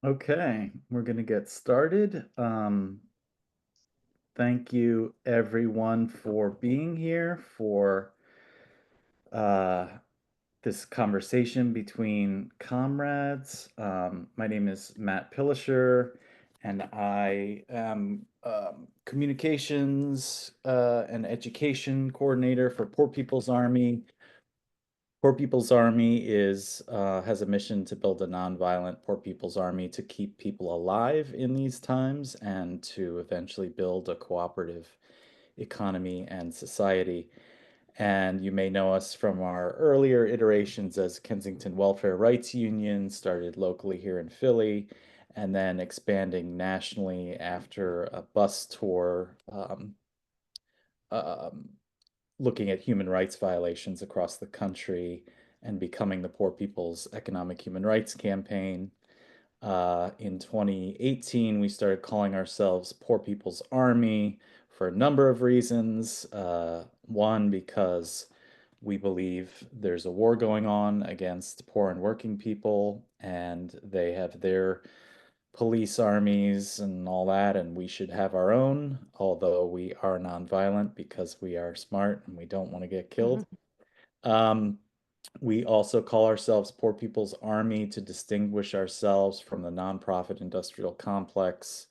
Okay, we're going to get started. Thank you everyone for being here for uh, this conversation between comrades. My name is Matt Pillischer, and I am communications and education coordinator for Poor People's Army. Poor People's Army is has a mission to build a nonviolent Poor People's Army to keep people alive in these times and to eventually build a cooperative economy and society. And you may know us from our earlier iterations as Kensington Welfare Rights Union, started locally here in Philly, and then expanding nationally after a bus tour um, looking at human rights violations across the country and becoming the Poor People's Economic Human Rights Campaign. In 2018, we started calling ourselves Poor People's Army for a number of reasons. One, because we believe there's a war going on against poor and working people, and they have their police armies and all that, and we should have our own, although we are nonviolent because we are smart and we don't want to get killed. Um, we also call ourselves Poor People's Army to distinguish ourselves from the nonprofit industrial complex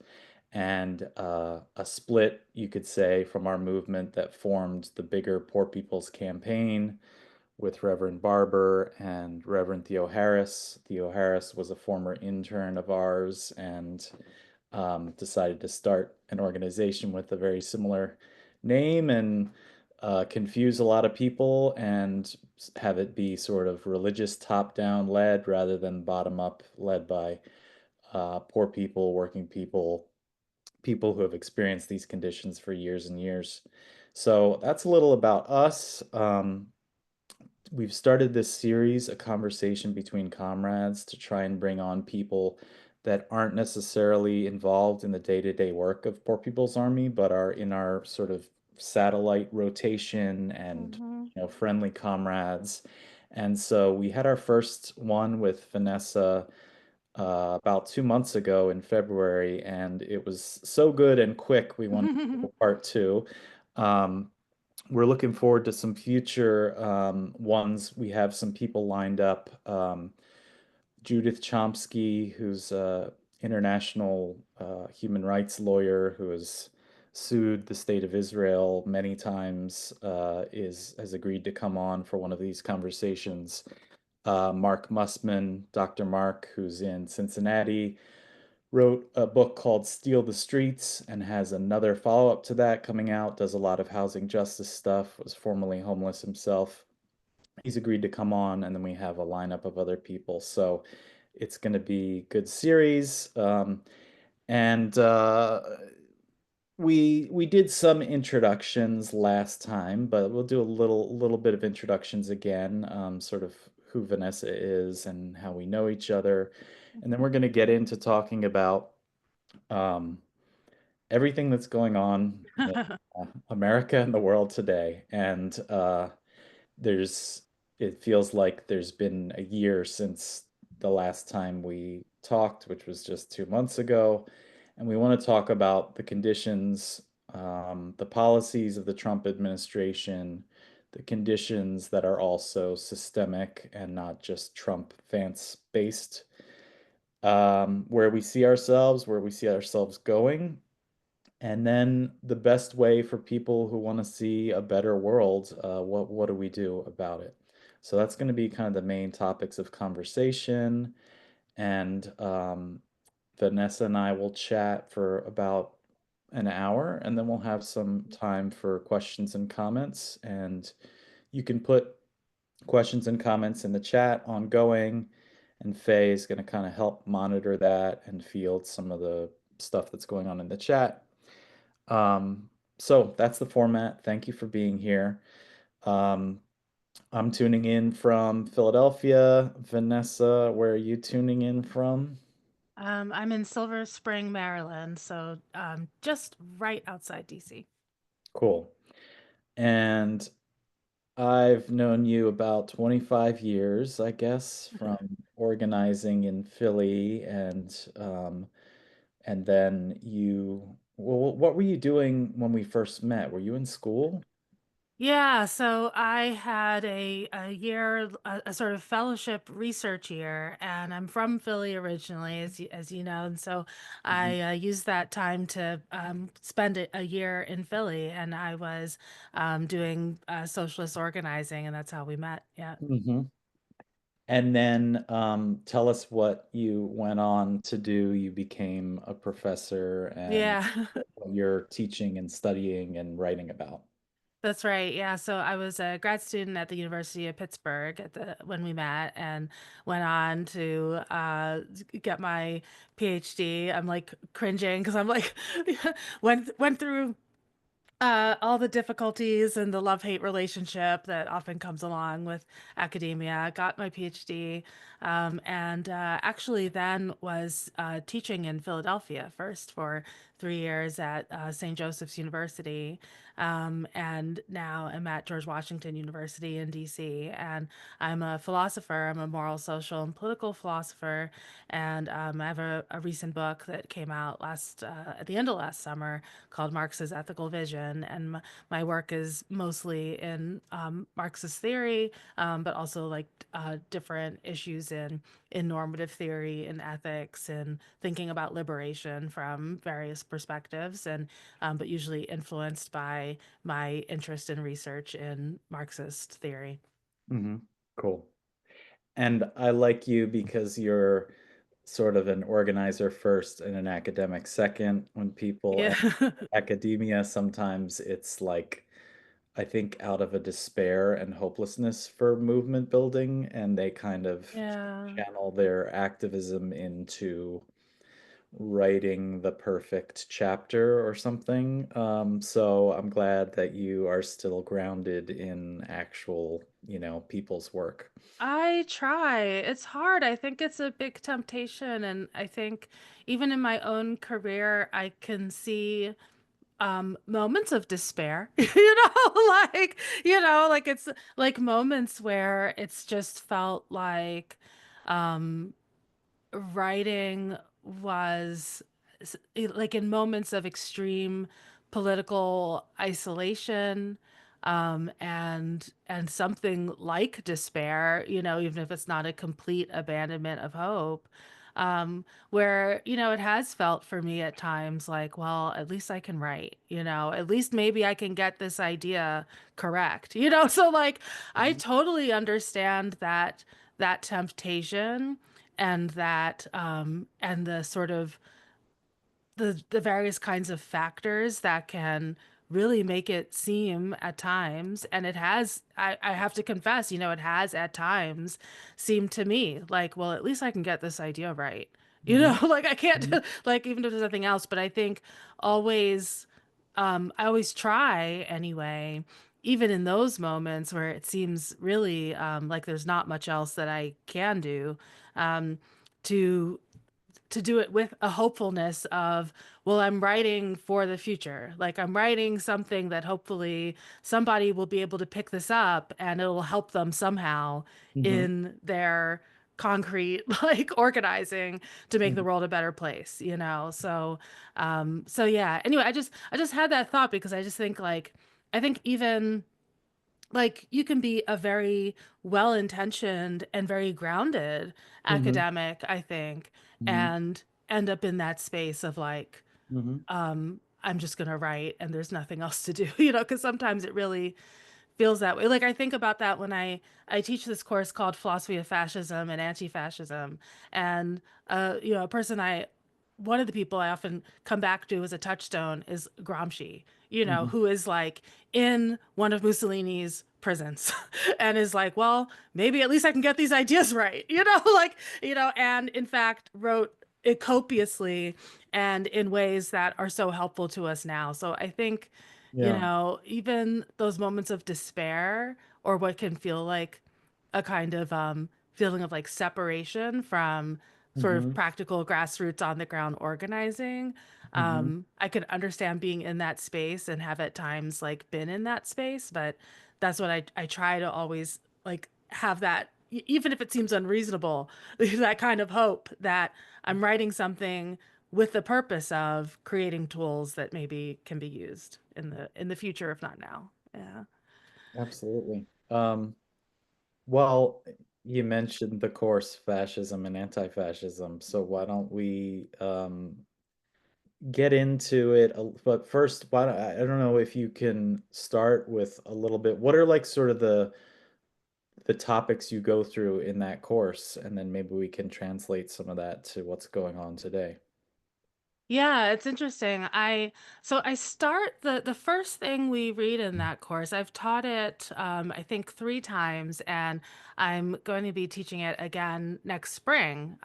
and a split, you could say, from our movement that formed the bigger Poor People's Campaign with Reverend Barber and Reverend Theo Harris. Theo Harris was a former intern of ours and decided to start an organization with a very similar name and confuse a lot of people and have it be sort of religious top-down led rather than bottom-up led by poor people, working people, people who have experienced these conditions for years and years. So that's a little about us. We've started this series, a conversation between comrades, to try and bring on people that aren't necessarily involved in the day-to-day work of Poor People's Army, but are in our sort of satellite rotation and Hmm. friendly comrades. And so we had our first one with Vanessa about 2 months ago in February, and it was so good and quick. We wanted to do a part two. Um, we're looking forward to some future ones. We have some people lined up. Judith Chomsky, who's a international human rights lawyer who has sued the state of Israel many times, is has agreed to come on for one of these conversations. Mark Mussman, Dr. Mark, who's in Cincinnati, wrote a book called Steal the Streets and has another follow-up to that coming out, does a lot of housing justice stuff, was formerly homeless himself. He's agreed to come on, and then we have a lineup of other people. So it's going to be a good series. And we did some introductions last time, but we'll do a little bit of introductions again, sort of who Vanessa is and how we know each other. And then we're going to get into talking about um, everything that's going on in America and the world today. And there's, it feels like there's been a year since the last time we talked, which was just 2 months ago. And we want to talk about the conditions, the policies of the Trump administration, the conditions that are also systemic and not just Trump fence based, where we see ourselves going, and then the best way for people who want to see a better world, what do we do about it? So that's going to be kind of the main topics of conversation. And Vanessa and I will chat for about an hour, and then we'll have some time for questions and comments. And you can put questions and comments in the chat ongoing, and Faye is going to kind of help monitor that and field some of the stuff that's going on in the chat. So that's the format. Thank you for being here. Um, I'm tuning in from Philadelphia. Vanessa, where are you tuning in from? I'm in Silver Spring, Maryland, so just right outside DC. Cool. And I've known you about 25 years, I guess, from organizing in Philly, and then what were you doing when we first met? Were you in school? Yeah, so I had a year, a sort of fellowship research year, and I'm from Philly originally, as you know, and so Hmm. I used that time to spend a year in Philly, and I was doing socialist organizing, and that's how we met. Yeah, Hmm. And then tell us what you went on to do. You became a professor and yeah. what you're teaching and studying and writing about. That's right. Yeah. So I was a grad student at the University of Pittsburgh at the when we met and went on to get my PhD. I'm like cringing because I'm like went through all the difficulties and the love-hate relationship that often comes along with academia. Got my PhD, and actually then was teaching in Philadelphia first for 3 years at St. Joseph's University, and now I'm at George Washington University in DC. And I'm a philosopher. I'm a moral, social, and political philosopher. And I have a recent book that came out at the end of last summer called Marx's Ethical Vision. And my work is mostly in Marxist theory, but also like different issues in normative theory and ethics and thinking about liberation from various perspectives, and but usually influenced by my interest in research in Marxist theory. Hmm. Cool. And I like you because you're sort of an organizer first and an academic second. When people Yeah. enter academia, sometimes it's like, I think, out of a despair and hopelessness for movement building, and they kind of Yeah. channel their activism into writing the perfect chapter or something. So I'm glad that you are still grounded in actual, people's work. I try. It's hard. I think it's a big temptation. And I think even in my own career, I can see moments of despair, like it's like moments where it's just felt like um writing was like in moments of extreme political isolation, and something like despair, even if it's not a complete abandonment of hope, where it has felt for me at times like, well, at least I can write, at least maybe I can get this idea correct, so like I Mhm. totally understand that temptation, and and the sort of the various kinds of factors that can really make it seem at times, and it has, I have to confess, it has at times seemed to me like, well, at least I can get this idea right. Mhm. Like I can't Mhm. like even if there's nothing else, but I think always I always try anyway, even in those moments where it seems really like there's not much else that I can do, um, to do it with a hopefulness of, well, I'm writing for the future. Like I'm writing something that hopefully somebody will be able to pick this up and it'll help them somehow Mhm. in their concrete like organizing to make the Mhm. world a better place, so so yeah, anyway, I just had that thought because I just think like, I think even like you can be a very well-intentioned and very grounded Mhm. academic, I think, Mhm. and end up in that space of like, Mhm. I'm just gonna write and there's nothing else to do, because sometimes it really feels that way. Like I think about that when I teach this course called Philosophy of Fascism and Anti-Fascism, and a person I one of the people I often come back to as a touchstone is Gramsci, Mhm. who is like in one of Mussolini's prisons and is like, well, maybe at least I can get these ideas right, like, and in fact wrote it copiously and in ways that are so helpful to us now. So I think, Yeah. even those moments of despair or what can feel like a kind of feeling of like separation from sort of Mhm. practical grassroots on the ground organizing. Mhm. I can understand being in that space and have at times like been in that space, but that's what I try to always like have that, even if it seems unreasonable, there's that kind of hope that I'm writing something with the purpose of creating tools that maybe can be used in the future, if not now. Yeah. Absolutely. Well, you mentioned the course fascism and anti-fascism, so why don't we get into it? But first, I don't know if you can start with a little bit. What are like sort of the topics you go through in that course, and then maybe we can translate some of that to what's going on today. Yeah, it's interesting. I start the first thing we read in that course. I've taught it I think 3 times, and I'm going to be teaching it again next spring,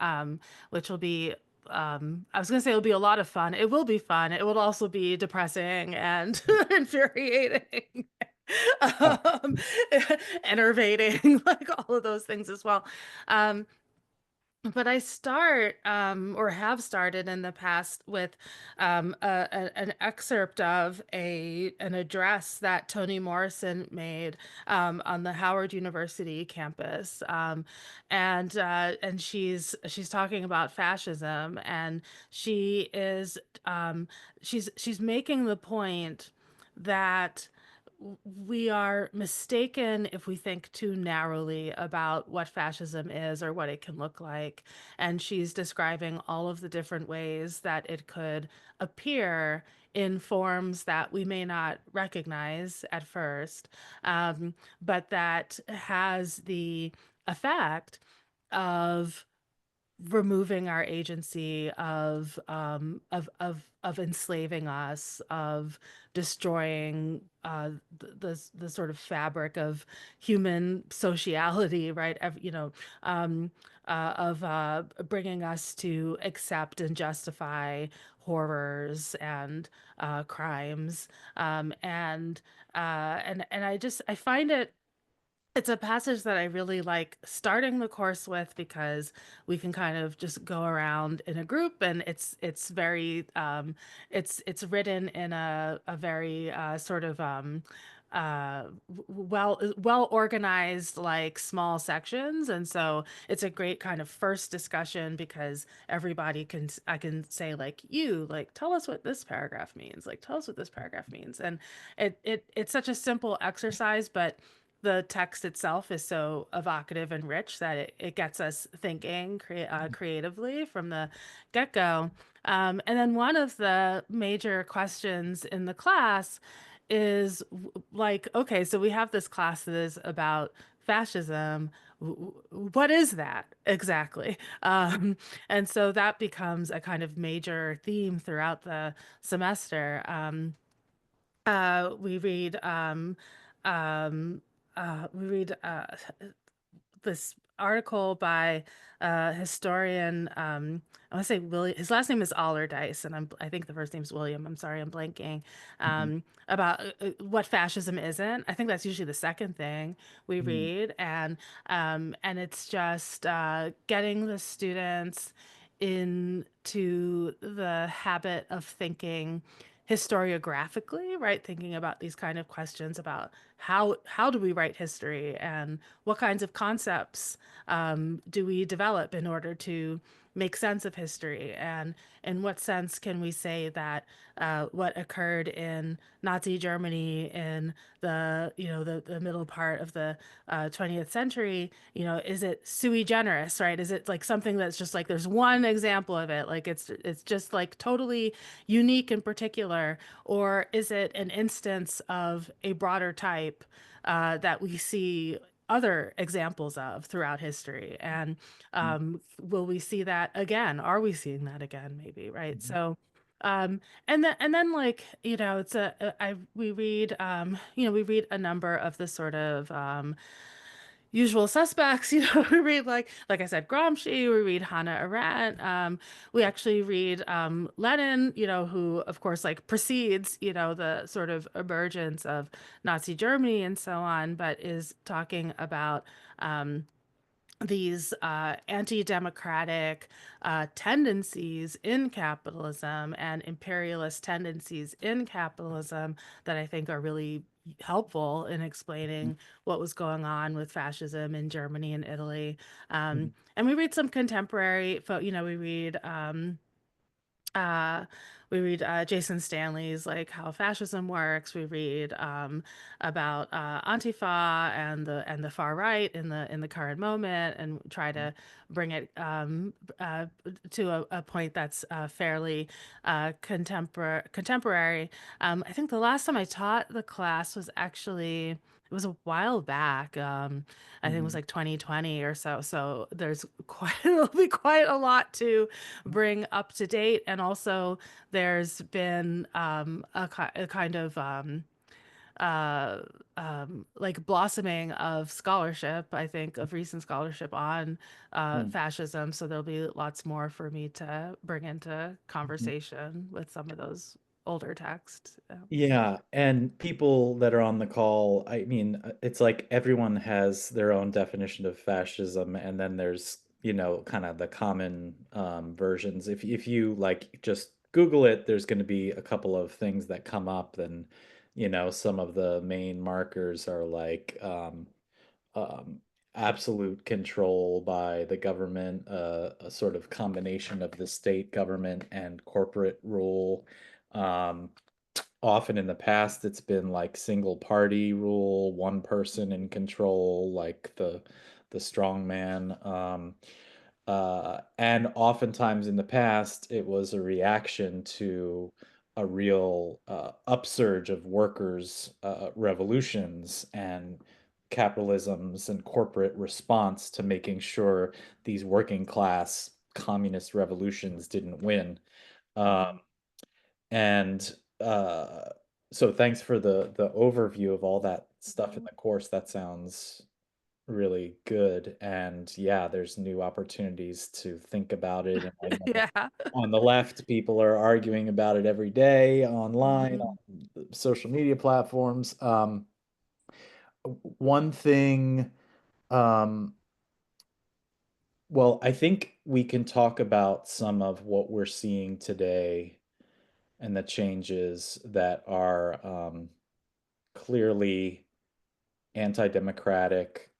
which will be I was going to say it'll be a lot of fun. It will be fun. It will also be depressing and infuriating. Ah, um, Enervating, like all of those things as well. Um, but I start, or have started in the past with an excerpt of an address that Toni Morrison made on the Howard University campus, and she's talking about fascism, and she is she's making the point that we are mistaken if we think too narrowly about what fascism is or what it can look like. And she's describing all of the different ways that it could appear in forms that we may not recognize at first, but that has the effect of removing our agency, of enslaving us, of destroying the sort of fabric of human sociality, right? Of bringing us to accept and justify horrors and crimes, and I find it's a passage that I really like starting the course with, because we can kind of just go around in a group, and it's very it's written in a very sort of well organized, like small sections, and so it's a great kind of first discussion, because everybody can I can say, like, you, like, tell us what this paragraph means, like, tell us what this paragraph means. And it's such a simple exercise, but the text itself is so evocative and rich that it gets us thinking creatively from the get-go. And then one of the major questions in the class is like, okay, so we have this class that is about fascism. What is that exactly? And so that becomes a kind of major theme throughout the semester. We read um, we read this article by historian. I want to say William. His last name is Allardyce, and I think the first name's William. I'm sorry, I'm blanking. mhm, About what fascism isn't. I think that's usually the second thing we mhm, read, and it's just getting the students into the habit of thinking historiographically, right? Thinking about these kind of questions about how do we write history, and what kinds of concepts do we develop in order to make sense of history, and in what sense can we say that what occurred in Nazi Germany in the middle part of the 20th century, is it sui generis, right? Is it like something that's just like there's one example of it, like it's just like totally unique and particular, or is it an instance of a broader type that we see other examples of throughout history? And will we see that again? Are we seeing that again, maybe, right? mhm, So, and then like, it's I we read we read a number of the sort of usual suspects. We read, like I said, Gramsci, we read Hannah Arendt, we actually read Lenin, who of course like precedes, the sort of emergence of Nazi Germany and so on, but is talking about these anti-democratic tendencies in capitalism and imperialist tendencies in capitalism that I think are really helpful in explaining what was going on with fascism in Germany and Italy. Mhm. And we read some contemporary, uh, we read Jason Stanley's like How Fascism Works. We read about Antifa and the far right in the current moment, and try to bring it to a point that's fairly contemporary. I think the last time I taught the class was actually it was a while back. I think it was Mhm. like 2020 or so. So there's quite it'll be quite a lot to bring up to date. And also, there's been a kind of uh, like blossoming of scholarship, I think, of recent scholarship on Mhm. fascism. So there'll be lots more for me to bring into Mhm. conversation with some of those older texts. Yeah, and people that are on the call, I mean, it's like everyone has their own definition of fascism, and then there's, kind of the common versions. If you like just Google it, there's going to be a couple of things that come up, and some of the main markers are like um, absolute control by the government, a sort of combination of the state government and corporate rule. Um, Often in the past, it's been like single party rule, one person in control, like the strong man. And oftentimes in the past, it was a reaction to a real upsurge of workers' revolutions and capitalism's and corporate response to making sure these working class communist revolutions didn't win. Mhm. Um, and uh, so thanks for the overview of all that stuff in Mhm. the course. That sounds really good. And yeah, there's new opportunities to think about it. And I know Yeah. on the left, people are arguing about it every day online, Mhm. on the social media platforms. One thing, um, well, I think we can talk about some of what we're seeing today and the changes that are clearly anti-democratic,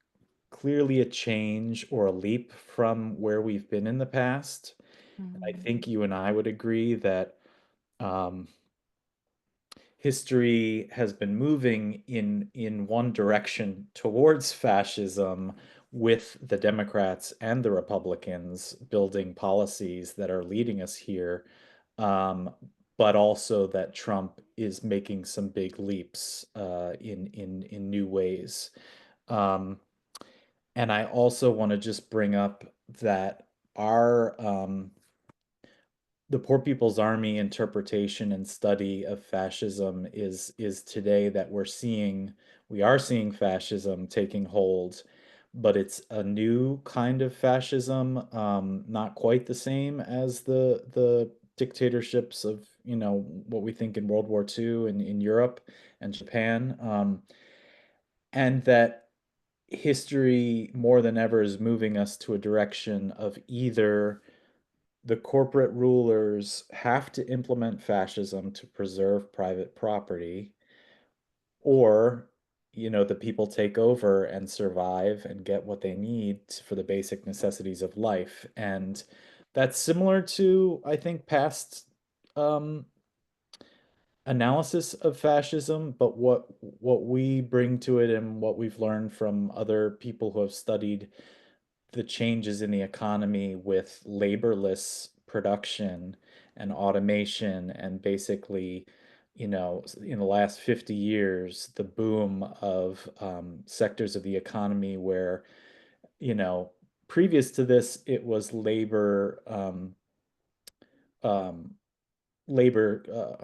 clearly a change or a leap from where we've been in the past. And I Mhm. think you and I would agree that um, history has been moving in one direction towards fascism, with the Democrats and the Republicans building policies that are leading us here, um, but also that Trump is making some big leaps in new ways. Um, and I also want to just bring up that our the Poor People's Army interpretation and study of fascism is today that we are seeing fascism taking hold, but it's a new kind of fascism, not quite the same as the dictatorships of, what we think in World War II in Europe and Japan, and that history more than ever is moving us to a direction of either the corporate rulers have to implement fascism to preserve private property, or, the people take over and survive and get what they need for the basic necessities of life. And that's similar to, I think, past um, analysis of fascism, but what we bring to it and what we've learned from other people who have studied the changes in the economy with laborless production and automation, and basically, in the last 50 years, the boom of sectors of the economy where, you know, previous to this, it was um, I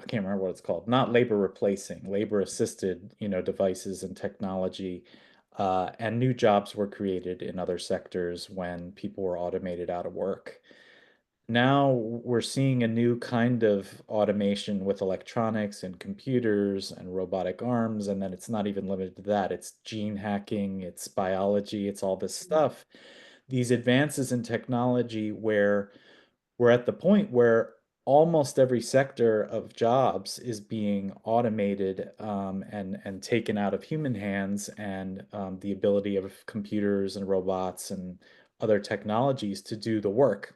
can't remember what it's called, not labor replacing, labor assisted, devices and technology. And new jobs were created in other sectors when people were automated out of work. Now we're seeing a new kind of automation with electronics and computers and robotic arms. And then it's not even limited to that. It's gene hacking, it's biology, it's all this stuff. These advances in technology where we're at the point where almost every sector of jobs is being automated and taken out of human hands, and the ability of computers and robots and other technologies to do the work.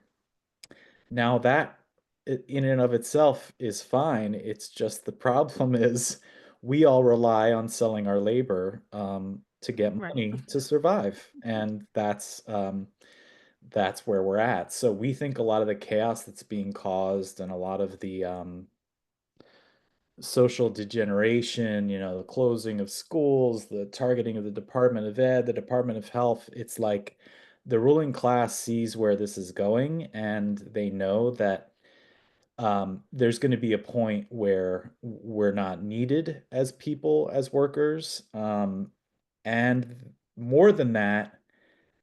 Now that in and of itself is fine. It's just the problem is we all rely on selling our labor to get Right. money to survive, and that's where we're at. So we think a lot of the chaos that's being caused and a lot of the social degeneration, the closing of schools, the targeting of the Department of Ed, the Department of Health, it's like the ruling class sees where this is going, and they know that there's going to be a point where we're not needed as people, as workers. And more than that,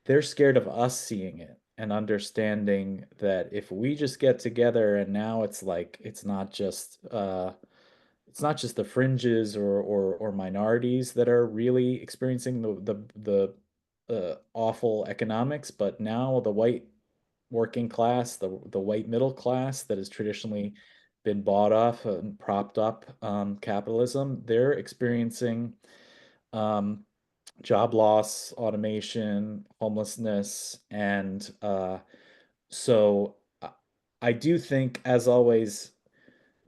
they're scared of us seeing it and understanding that if we just get together, and now it's like it's not just the fringes or minorities that are really experiencing the awful economics, but now the white working class, the white middle class that has traditionally been bought off and propped up capitalism, they're experiencing um, job loss, automation, homelessness, and so I I do think, as always,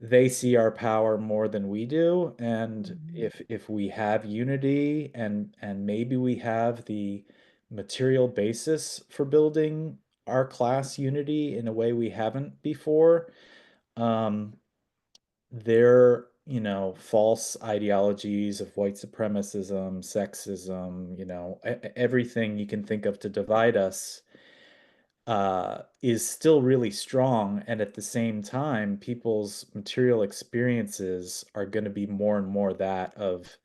they see our power more than we do, and Mhm. if we have unity and maybe we have the material basis for building our class unity in a way we haven't before, um, their, false ideologies of white supremacism, sexism, everything you can think of to divide us is still really strong. And at the same time, people's material experiences are going to be more and more that of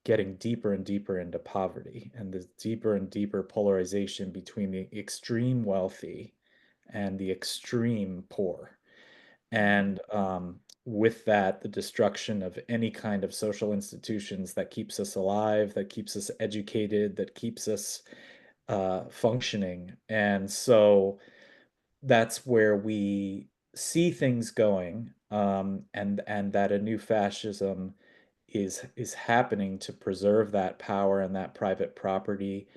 getting deeper and deeper into poverty and the deeper and deeper polarization between the extreme wealthy and the extreme poor. Mhm. And with that, the destruction of any kind of social institutions that keeps us alive, that keeps us educated, that keeps us functioning. And so that's where we see things going, and that a new fascism is happening to preserve that power and that private property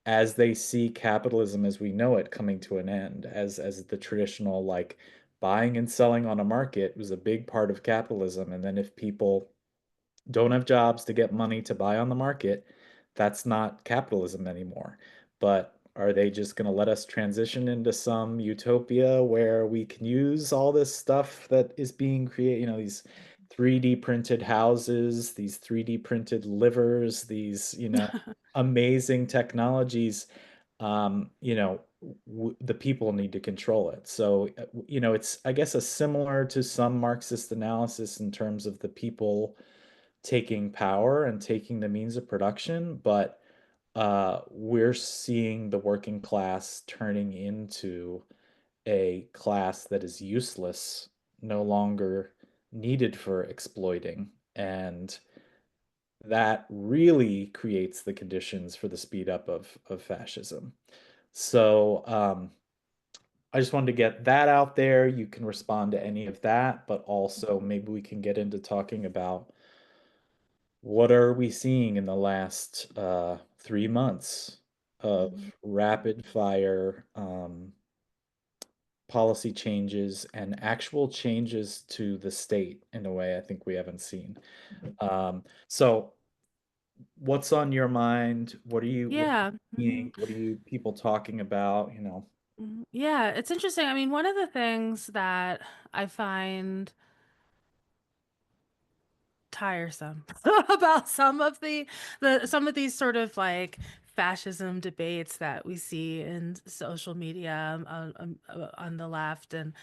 as they see capitalism as we know it coming to an end, as the traditional, like, buying and selling on a market was a big part of capitalism. And then if people don't have jobs to get money to buy on the market, that's not capitalism anymore. But are they just going to let us transition into some utopia where we can use all this stuff that is being created, these 3D printed houses, these 3D printed livers, these, amazing technologies? The people need to control it. So, it's, I guess, a similar to some Marxist analysis in terms of the people taking power and taking the means of production, but we're seeing the working class turning into a class that is useless, no longer needed for exploiting. And that really creates the conditions for the speed up of fascism. So I just wanted to get that out there. You can respond to any of that, but also maybe we can get into talking about what are we seeing in the last 3 months of Mhm. rapid fire policy changes and actual changes to the state in a way I think we haven't seen. So what's on your mind? What are Yeah. you seeing? What are you people talking about? Yeah, it's interesting. I mean, one of the things that I find tiresome about some of these sort of like fascism debates that we see in social media on the left, and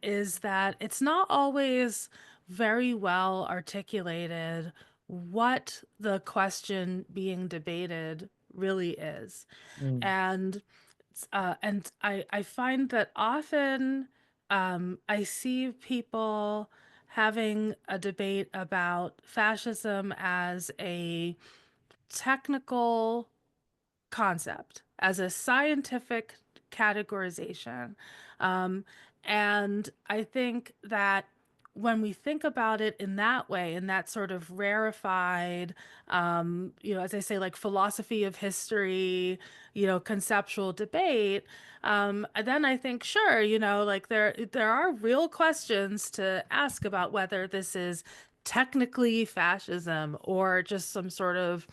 is that it's not always very well articulated what the question being debated really is. Mm, And I find that often I see people having a debate about fascism as a technical concept, as a scientific categorization. Um, and I think that when we think about it in that way, in that sort of rarefied, as I say, like philosophy of history, conceptual debate, then I think, sure, like there are real questions to ask about whether this is technically fascism or just some sort of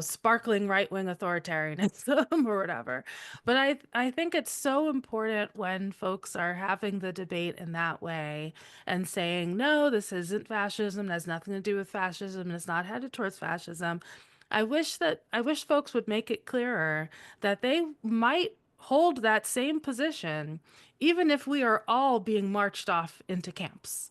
sparkling right-wing authoritarianism or whatever. But I think it's so important when folks are having the debate in that way and saying, no, this isn't fascism, it has nothing to do with fascism, and it's not headed towards fascism. I wish folks would make it clearer that they might hold that same position even if we are all being marched off into camps.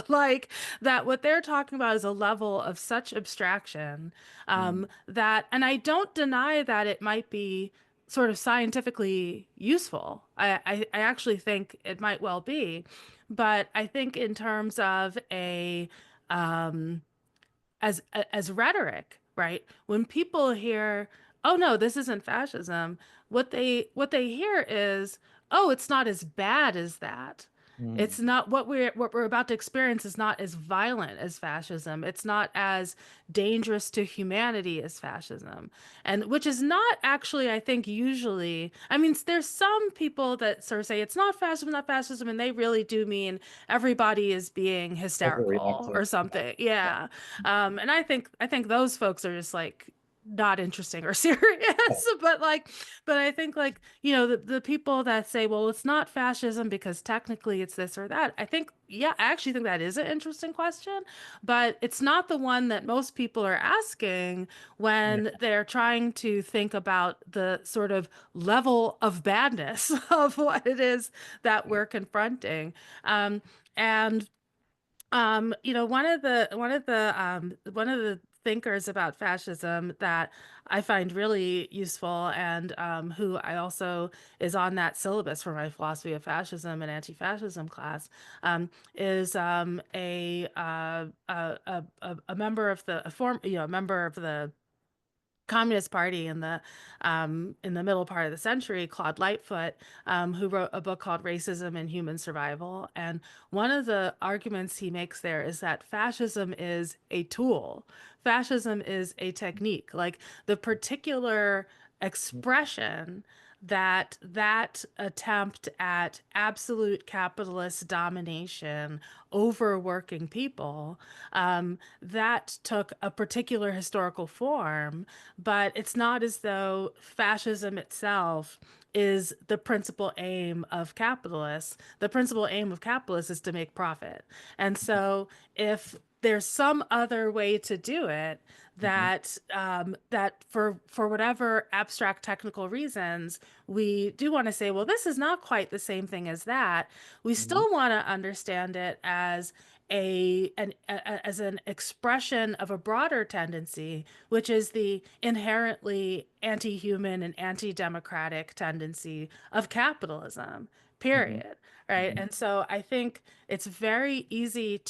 Like that what they're talking about is a level of such abstraction Mm. that, and I don't deny that it might be sort of scientifically useful. I actually think it might well be, but I think in terms of um, as rhetoric, right? When people hear, "Oh no, this isn't fascism," what they hear is, "Oh, it's not as bad as that. Mm. It's not what we're about to experience is not as violent as fascism. It's not as dangerous to humanity as fascism." And which is not actually, I think, usually, I mean, there's some people that sort of say it's not fascism, and they really do mean everybody is being hysterical Overreactive. or Yeah. something. Yeah. Yeah. And I think those folks are just like not interesting or serious. Yeah. But I think like, the people that say, well, it's not fascism because technically it's this or that. I think, yeah, I actually think that is an interesting question, but it's not the one that most people are asking when they're trying to think about the sort of level of badness of what it is that we're confronting. And one of the thinkers about fascism that I find really useful, and who I also is on that syllabus for my philosophy of fascism and anti-fascism class, is a member of the a form a member of the Communist Party in the middle part of the century, Claude Lightfoot, who wrote a book called Racism and Human Survival. And one of the arguments he makes there is that fascism is a tool. Fascism is a technique. Like the particular expression that attempt at absolute capitalist domination over working people, that took a particular historical form, but it's not as though fascism itself is the principal aim of capitalists. The principal aim of capitalists is to make profit. And so if there's some other way to do it Mhm. that for whatever abstract technical reasons we do want to say, well, this is not quite the same thing as that. We Mhm. still want to understand it as as an expression of a broader tendency, which is the inherently anti-human and anti-democratic tendency of capitalism, Mhm. period. Right. Mhm. And so I think it's very easy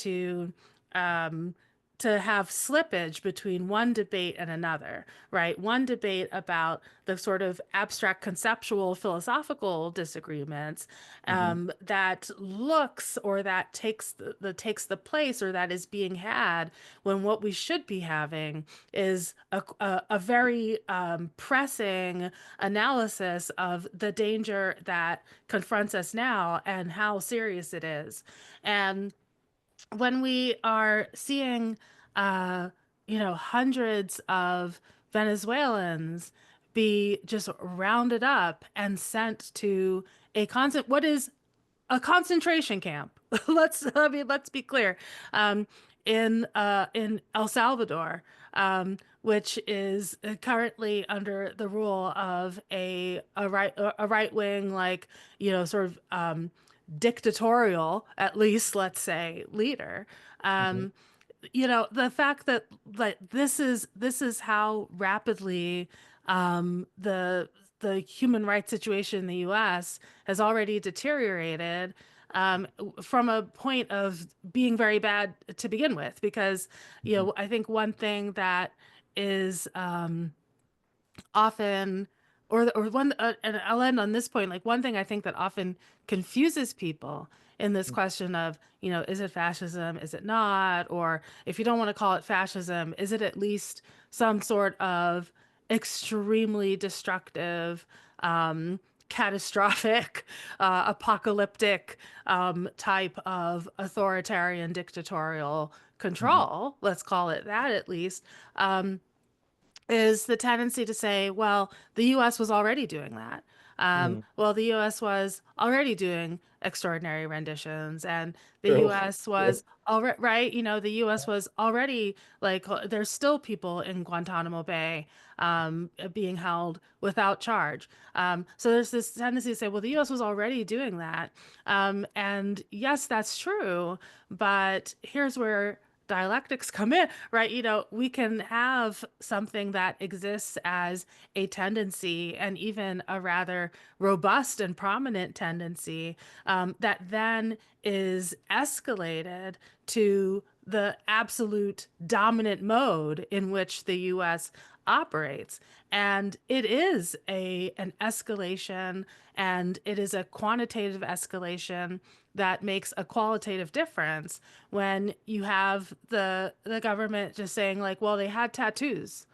um, to have slippage between one debate and another, right? One debate about the sort of abstract conceptual philosophical disagreements Mhm. that looks or that takes the place or that is being had when what we should be having is a very pressing analysis of the danger that confronts us now and how serious it is. And when we are seeing, uh, hundreds of Venezuelans be just rounded up and sent to what is a concentration camp. Let's be clear. Um, in El Salvador, which is currently under the rule of a right wing, like, sort of dictatorial, at least let's say, leader. Mhm. Um, the fact that this is how rapidly the human rights situation in the US has already deteriorated, from a point of being very bad to begin with, because Mhm. I think one thing that is often or one, and I'll end on this point. Like one thing I think that often confuses people in this question of, is it fascism? Is it not? Or if you don't want to call it fascism, is it at least some sort of extremely destructive, catastrophic, apocalyptic type of authoritarian dictatorial Mhm. control? Let's call it that at least. Is the tendency to say, well, the US was already doing that. Mhm. Well, the US was already doing extraordinary renditions, and the True. US True. was already, right? The US was already like, there's still people in Guantanamo Bay being held without charge. So there's this tendency to say, well, the US was already doing that. And yes, that's true. But here's where dialectics come in, right? We can have something that exists as a tendency and even a rather robust and prominent tendency that then is escalated to the absolute dominant mode in which the US operates. And it is an escalation, and it is a quantitative escalation that makes a qualitative difference when you have the government just saying like, well, they had tattoos,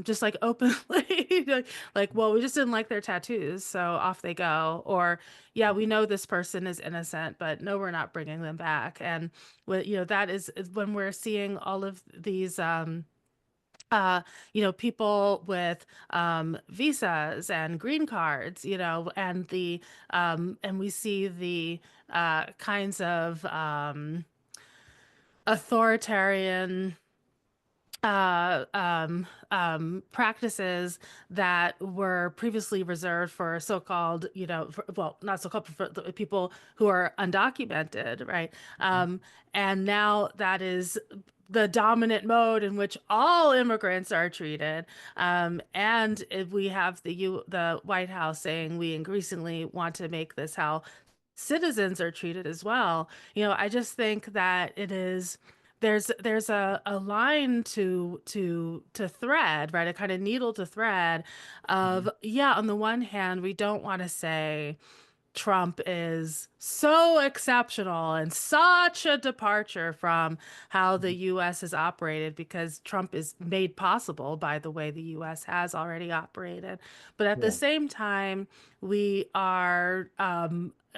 just like openly, like, well, we just didn't like their tattoos, so off they go. Or, yeah, we know this person is innocent, but no, we're not bringing them back. And that is when we're seeing all of these uh people with visas and green cards, and we see the kinds of authoritarian practices that were previously reserved for so-called, well, not so-called, for the people who are undocumented, right? And now that is the dominant mode in which all immigrants are treated. And if we have the White House saying we increasingly want to make this how citizens are treated as well. I just think that it is there's a line to thread, right? A kind of needle to thread of, Mhm. yeah, on the one hand, we don't want to say Trump is so exceptional and such a departure from how the Mhm. US has operated, because Trump is made possible by the way the US has already operated. But at the Yeah. same time, we are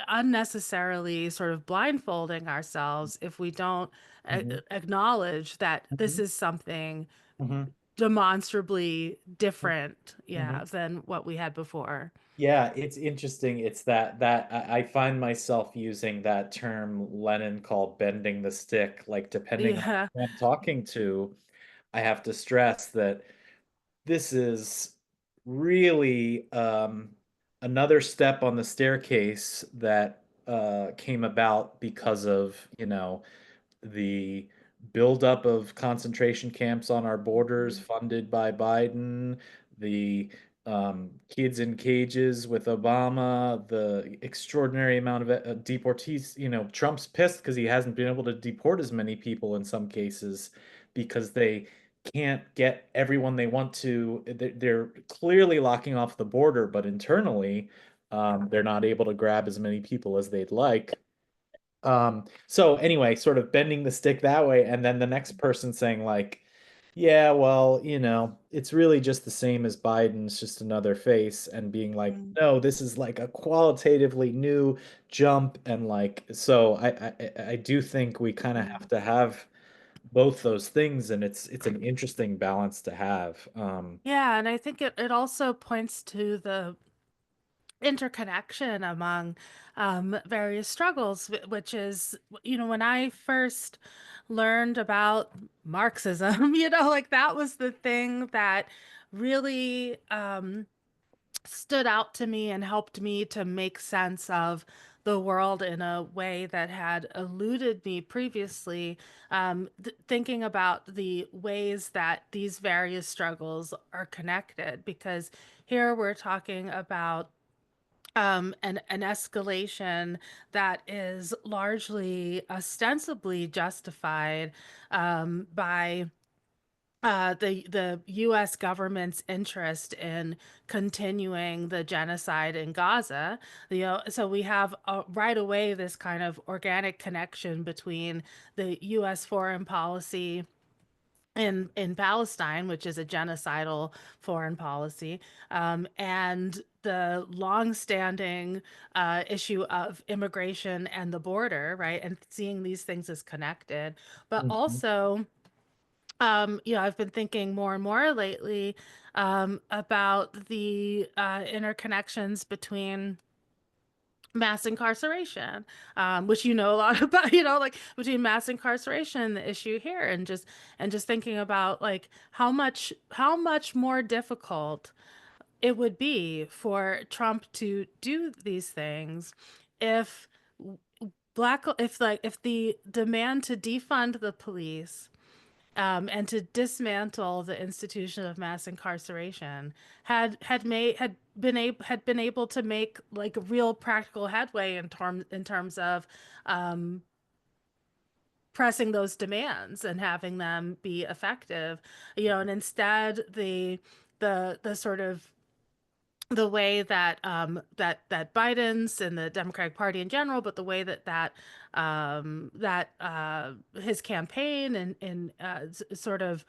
unnecessarily sort of blindfolding ourselves if we don't Mhm. acknowledge that this Mhm. is something Mhm. demonstrably different, Mhm. yeah, than what we had before. Yeah, it's interesting. It's that I find myself using that term Lenin called bending the stick. Like, depending on Yeah. who I'm talking to, I have to stress that this is really another step on the staircase that came about because of, the buildup of concentration camps on our borders Mhm. funded by Biden, the kids in cages with Obama, the extraordinary amount of deportees. Trump's pissed because he hasn't been able to deport as many people in some cases because they can't get everyone they want to. They're clearly locking off the border, but internally, they're not able to grab as many people as they'd like. So anyway, sort of bending the stick that way, and then the next person saying like, yeah, well, it's really just the same as Biden's, just another face, and being like, Mhm. no, this is like a qualitatively new jump, and like, so I do think we kind of have Mhm. to have both those things, and it's an interesting balance to have. Yeah, and I think it also points to the interconnection among various struggles, which is, when I first learned about Marxism, like that was the thing that really stood out to me and helped me to make sense of the world in a way that had eluded me previously, thinking about the ways that these various struggles are connected. Because here we're talking about an escalation that is largely ostensibly justified by the U.S. government's interest in continuing the genocide in Gaza. So we have right away this kind of organic connection between the U.S. foreign policy in Palestine, which is a genocidal foreign policy, and the longstanding issue of immigration and the border, right? And seeing these things as connected, but Mhm. also I've been thinking more and more lately about the interconnections between mass incarceration, which you know a lot about, like between mass incarceration and the issue here, and just thinking about like how much more difficult it would be for Trump to do these things if if the demand to defund the police and to dismantle the institution of mass incarceration had been able to make like real practical headway in terms of um, pressing those demands and having them be effective, and instead the sort of the way that Biden's and the Democratic Party in general, but the way that his campaign and sort of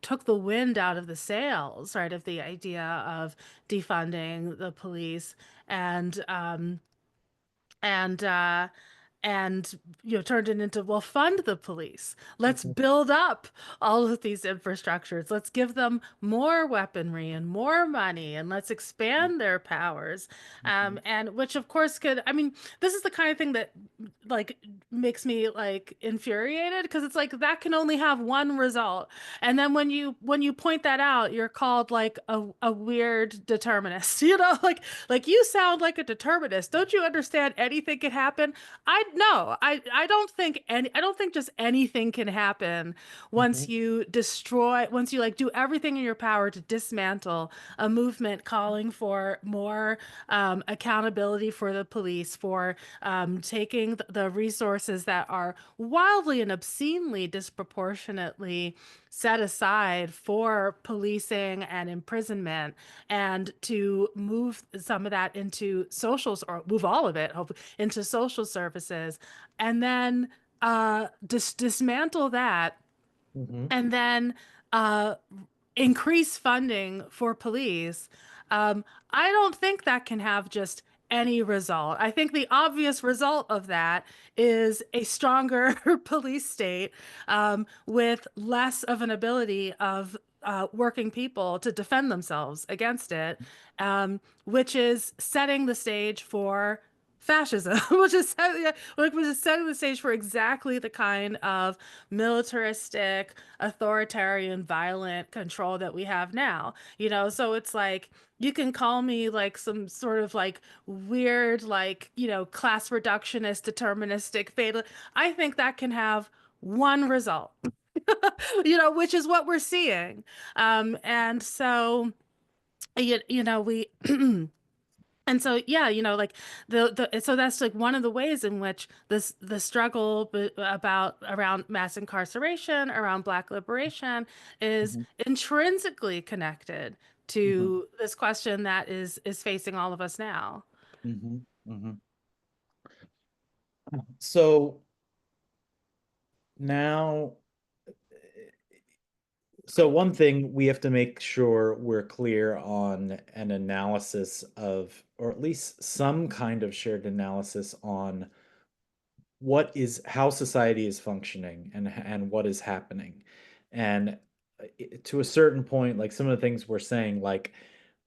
took the wind out of the sails, right, of the idea of defunding the police and um, and uh, and turned it into, well, fund the police, let's Mhm. build up all of these infrastructures, let's give them more weaponry and more money, and let's expand their powers, Mhm. and which of course could, I mean, this is the kind of thing that like makes me like infuriated, because it's like that can only have one result, and then when you point that out, you're called like a weird determinist, like you sound like a determinist, don't you understand anything can happen? I no, I don't think just anything can happen once Mhm. you destroy, once you like do everything in your power to dismantle a movement calling for more accountability for the police, for taking the resources that are wildly and obscenely disproportionately set aside for policing and imprisonment, and to move some of that into socials, or move all of it, hopefully, into social services, and then dismantle that, Mhm. and then uh, increase funding for police. Um, I don't think that can have just any result. I think the obvious result of that is a stronger police state, with less of an ability of working people to defend themselves against it, which is setting the stage for fascism, which is setting the stage for exactly the kind of militaristic, authoritarian, violent control that we have now. So it's like you can call me like some sort of like weird, like, class reductionist, deterministic, fatal. I think that can have one result, which is what we're seeing. And so, we and so, yeah, like so that's like one of the ways in which the struggle about around mass incarceration, around Black liberation, is Mhm. intrinsically connected Mhm. to this question that is facing all of us now. Mhm. Mhm. So now, so one thing we have to make sure we're clear on an analysis of, or at least some kind of shared analysis on how society is functioning and what is happening. And to a certain point, like some of the things we're saying, like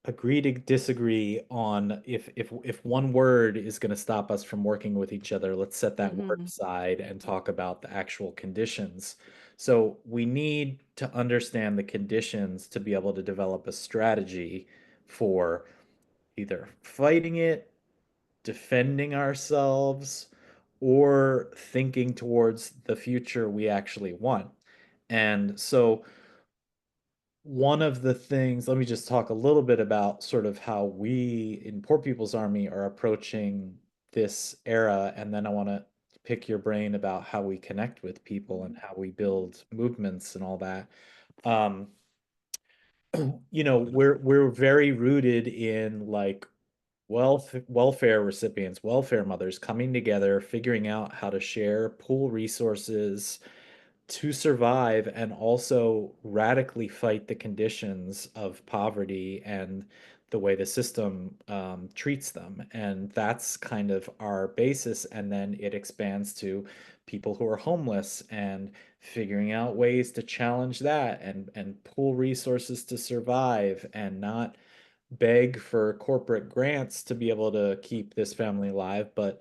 agree to disagree on if one word is going to stop us from working with each other, let's set that word Hmm. aside and talk about the actual conditions. So we need to understand the conditions to be able to develop a strategy for either fighting it, defending ourselves, or thinking towards the future we actually want. And so one of the things, let me just talk a little bit about sort of how we in Poor People's Army are approaching this era, and then I want to pick your brain about how we connect with people and how we build movements and all that. Um, we're very rooted in like welfare recipients, welfare mothers coming together, figuring out how to share, pool resources to survive, and also radically fight the conditions of poverty and the way the system treats them. And that's kind of our basis. And then it expands to people who are homeless and figuring out ways to challenge that and pool resources to survive and not beg for corporate grants to be able to keep this family alive, but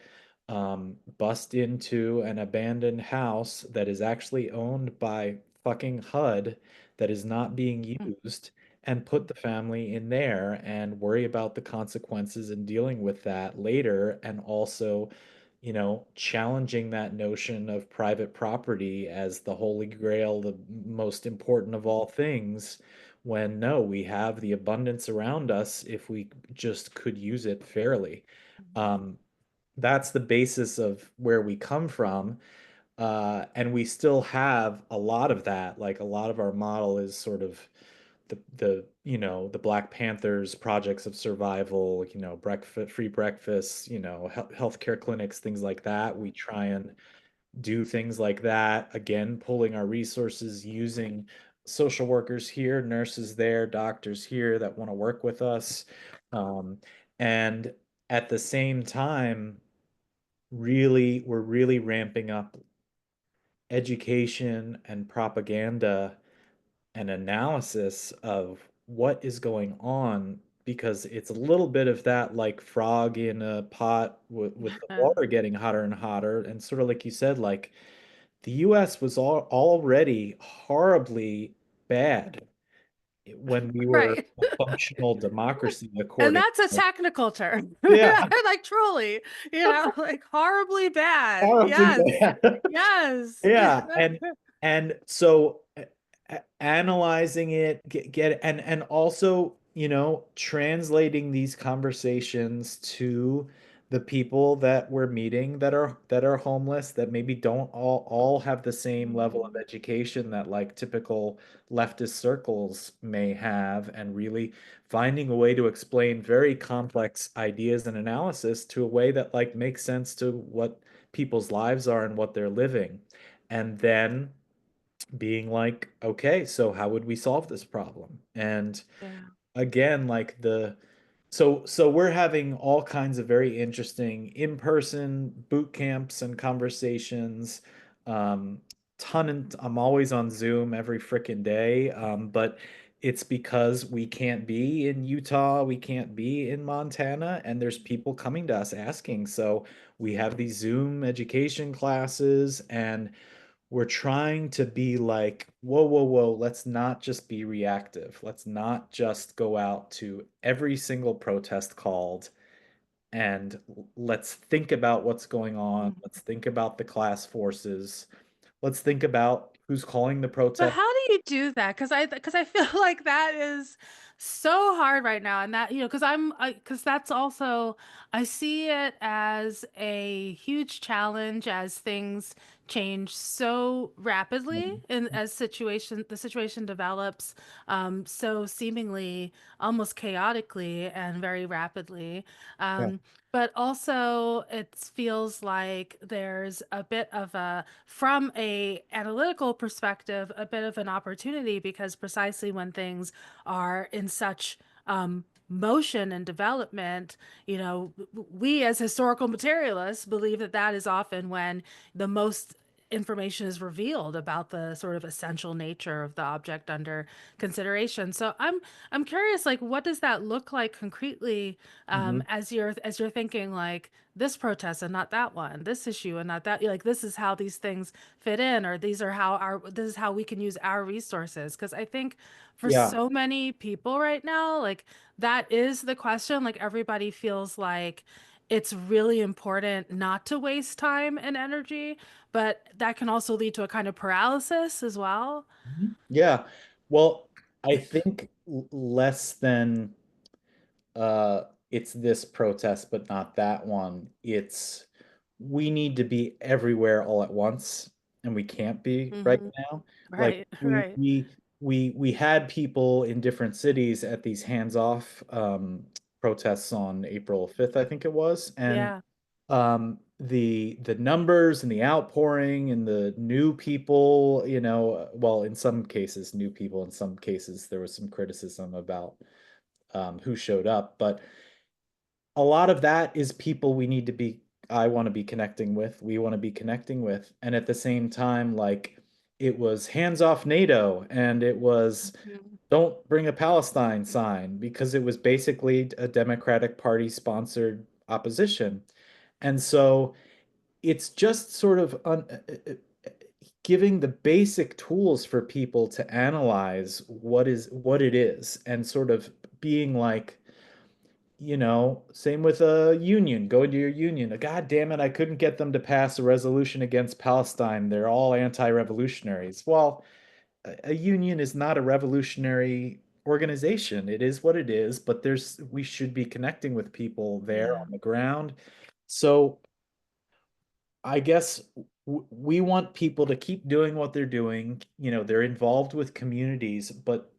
bust into an abandoned house that is actually owned by fucking HUD that is not being used and put the family in there and worry about the consequences and dealing with that later. And also, challenging that notion of private property as the holy grail, the most important of all things, when no, we have the abundance around us if we just could use it fairly. Um, that's the basis of where we come from. And we still have a lot of that. Like a lot of our model is sort of the Black Panthers projects of survival, breakfast, free breakfast, healthcare clinics, things like that. We try and do things like that, again, pulling our resources, using social workers here, nurses there, doctors here that want to work with us. And at the same time, we're really ramping up education and propaganda and analysis of what is going on, because it's a little bit of that like frog in a pot with the water getting hotter and hotter. And sort of like you said, like the US was already horribly bad when we were Right. a functional democracy, And according that's a to, technical term. yeah, Like truly, like horribly bad. horribly Yes. bad. Yes. Yeah, and so analyzing it, get and also, translating these conversations to the people that we're meeting that are homeless, that maybe don't all have the same level of Mhm. education that like typical leftist circles may have, and really finding a way to explain very complex ideas and analysis to a way that like makes sense to what people's lives are and what they're living. And then being like, okay, so how would we solve this problem? And Yeah. again, like so we're having all kinds of very interesting in-person boot camps and conversations. Um, I'm always on Zoom every freaking day. But it's because we can't be in Utah, we can't be in Montana, and there's people coming to us asking. So we have these Zoom education classes, and we're trying to be like, whoa, whoa, whoa, let's not just be reactive. Let's not just go out to every single protest called, and let's think about what's going on. Mhm. Let's think about the class forces. Let's think about who's calling the But protest. how do you do that? Because I feel like that is so hard right now, and that because that's also I see it as a huge challenge as things change so rapidly and as the situation develops so seemingly almost chaotically and very rapidly. Yeah. Um, but also it feels like there's a bit of a from a analytical perspective a bit of an opportunity because precisely when things are in such motion and development, we as historical materialists believe that that is often when the most information is revealed about the sort of essential nature of the object under consideration. So I'm curious, like, what does that look like concretely Mhm. as you're thinking like this protest and not that one, this issue and not that, like this is how these things fit in, or this is how we can use our resources. Because I think for Yeah. so many people right now, like that is the question. Like everybody feels like it's really important not to waste time and energy, but that can also lead to a kind of paralysis as well. Mhm. Yeah. Well, I think less than it's this protest, but not that one. It's we need to be everywhere all at once, and we can't be right Hmm. now. Like Right, we right. we we had people in different cities at these hands-off protests on April 5th, I think it was, and Yeah. the numbers and the outpouring and the new people, well, in some cases new people, in some cases there was some criticism about who showed up, but a lot of that is people we need to be, I want to be connecting with, we want to be connecting with. And at the same time, like it was hands off NATO and it was Mhm. don't bring a Palestine sign because it was basically a Democratic Party sponsored opposition. And so it's just sort of giving the basic tools for people to analyze what it is and sort of being like, same with a union. Go into your union. God damn it, I couldn't get them to pass a resolution against Palestine. They're all anti-revolutionaries. Well, a union is not a revolutionary organization. It is what it is, but we should be connecting with people there Yeah. on the ground. So I guess we want people to keep doing what they're doing. They're involved with communities, but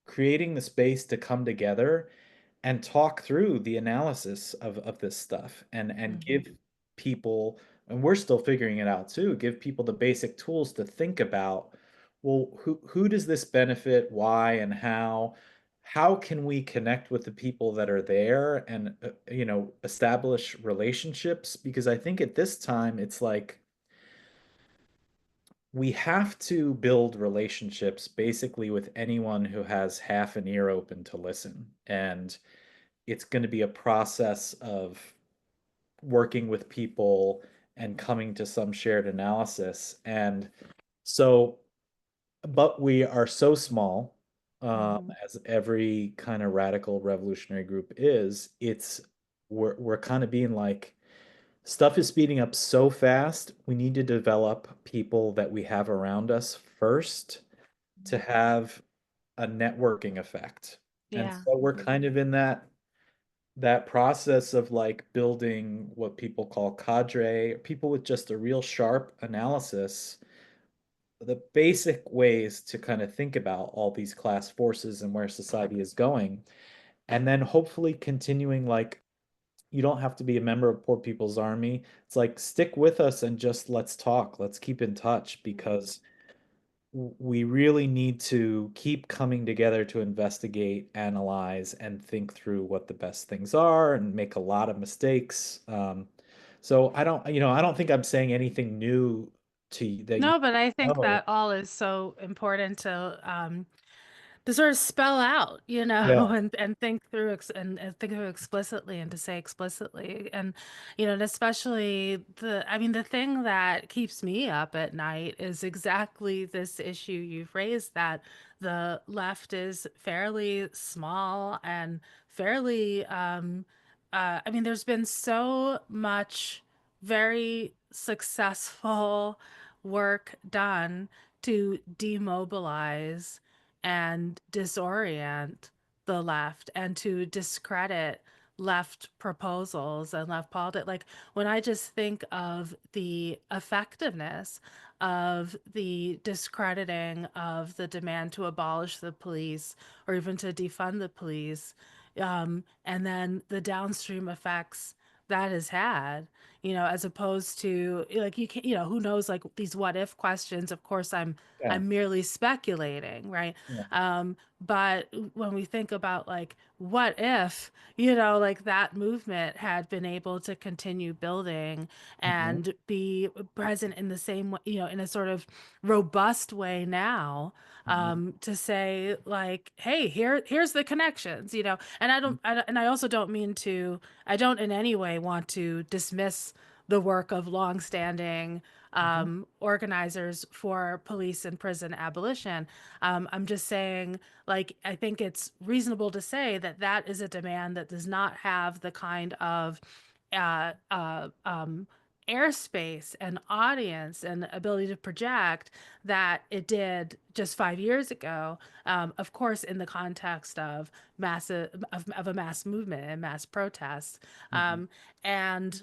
creating the space to come together and talk through the analysis of this stuff and Hmm. give people, and we're still figuring it out too, give people the basic tools to think about, well, who does this benefit, why, and how can we connect with the people that are there and establish relationships? Because I think at this time it's like we have to build relationships basically with anyone who has half an ear open to listen. And it's going to be a process of working with people and coming to some shared analysis. And so, but we are so small, Hmm. as every kind of radical revolutionary group is, we're kind of being like, stuff is speeding up so fast. We need to develop people that we have around us first to have a networking effect. And Yeah. so we're kind of in that process of like building what people call cadre, people with just a real sharp analysis, the basic ways to kind of think about all these class forces and where society is going. And then hopefully continuing like you don't have to be a member of Poor People's Army. It's like stick with us and just let's talk. Let's keep in touch because we really need to keep coming together to investigate, analyze, and think through what the best things are and make a lot of mistakes. So I don't think I'm saying anything new to you that you No, but I think know. that all is so important to sort of spell out, Yeah. and think through and think through explicitly and to say explicitly. And, and especially I mean, the thing that keeps me up at night is exactly this issue you've raised, that the left is fairly small and fairly, I mean, there's been so much very successful work done to demobilize and disorient the left and to discredit left proposals and left politics. Like when I just think of the effectiveness of the discrediting of the demand to abolish the police or even to defund the police, and then the downstream effects that has had, as opposed to like you can, who knows, like these what if questions. Of course, Yeah. I'm merely speculating, right? Yeah. But when we think about like what if, like that movement had been able to continue building Mhm. and be present in the same way, in a sort of robust way now, Mhm. to say like, hey, here's the connections, and and I also don't mean to, I don't in any way want to dismiss the work of longstanding Mhm. organizers for police and prison abolition. I'm just saying, like, I think it's reasonable to say that that is a demand that does not have the kind of uh, uh, um, airspace and audience and ability to project that it did just 5 years ago. Of course, in the context of of a mass movement and mass protests, Mhm. and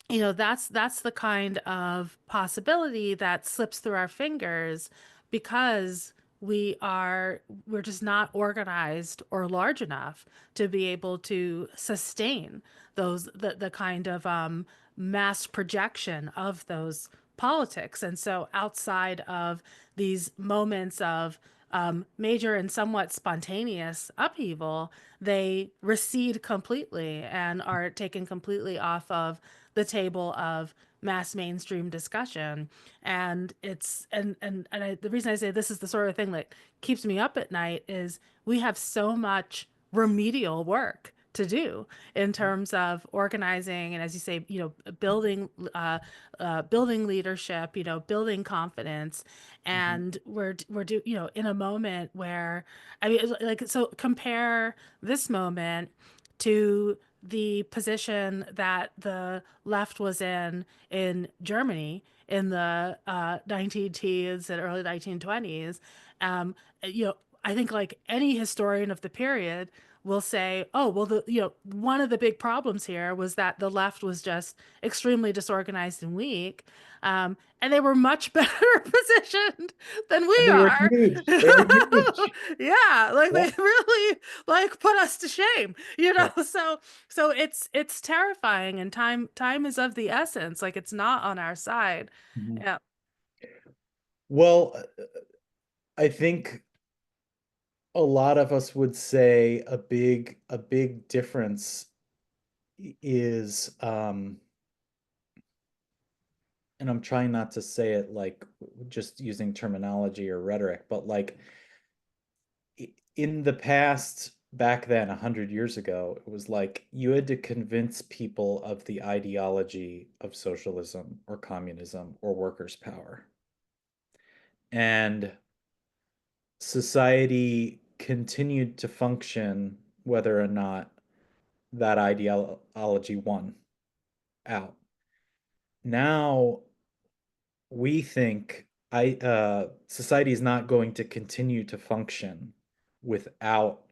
that's the kind of possibility that slips through our fingers because we're just not organized or large enough to be able to sustain the kind of mass projection of those politics. And so outside of these moments of major and somewhat spontaneous upheaval, they recede completely and are taken completely off of the table of mass mainstream discussion. And the reason I say this is the sort of thing that keeps me up at night is we have so much remedial work to do in terms of organizing and, as you say, building leadership, building confidence. Mhm. And we're in a moment where, I mean, like, so compare this moment to the position that the left was in Germany in the 19 teens and early 1920s. Um, you know, I think like any historian of the period will say, oh, well, one of the big problems here was that the left was just extremely disorganized and weak. And they were much better positioned than And we they were are. huge. They were huge. Yeah, like Yeah. they really like put us to shame, you know? Yeah. So it's terrifying, and time is of the essence. Like it's not on our side. Mhm. Yeah. Well, I think a lot of us would say a big difference is and I'm trying not to say it like just using terminology or rhetoric, but like in the past, back then, 100 years ago, it was like you had to convince people of the ideology of socialism or communism or workers' power. And society continued to function whether or not that ideology won out. Now we think society is not going to continue to function without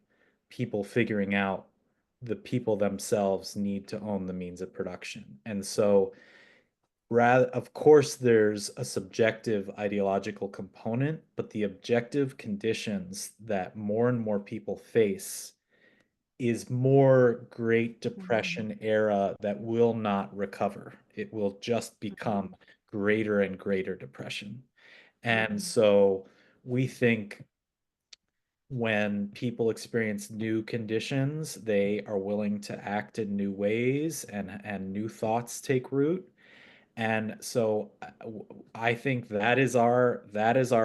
people figuring out the people themselves need to own the means of production. And so rather, of course, there's a subjective ideological component, but the objective conditions that more and more people face is more Great Mhm, Depression era that will not recover. It will just become mhm, greater and greater depression. And mhm. so we think when people experience new conditions, they are willing to act in new ways and new thoughts take root. And so I think that is our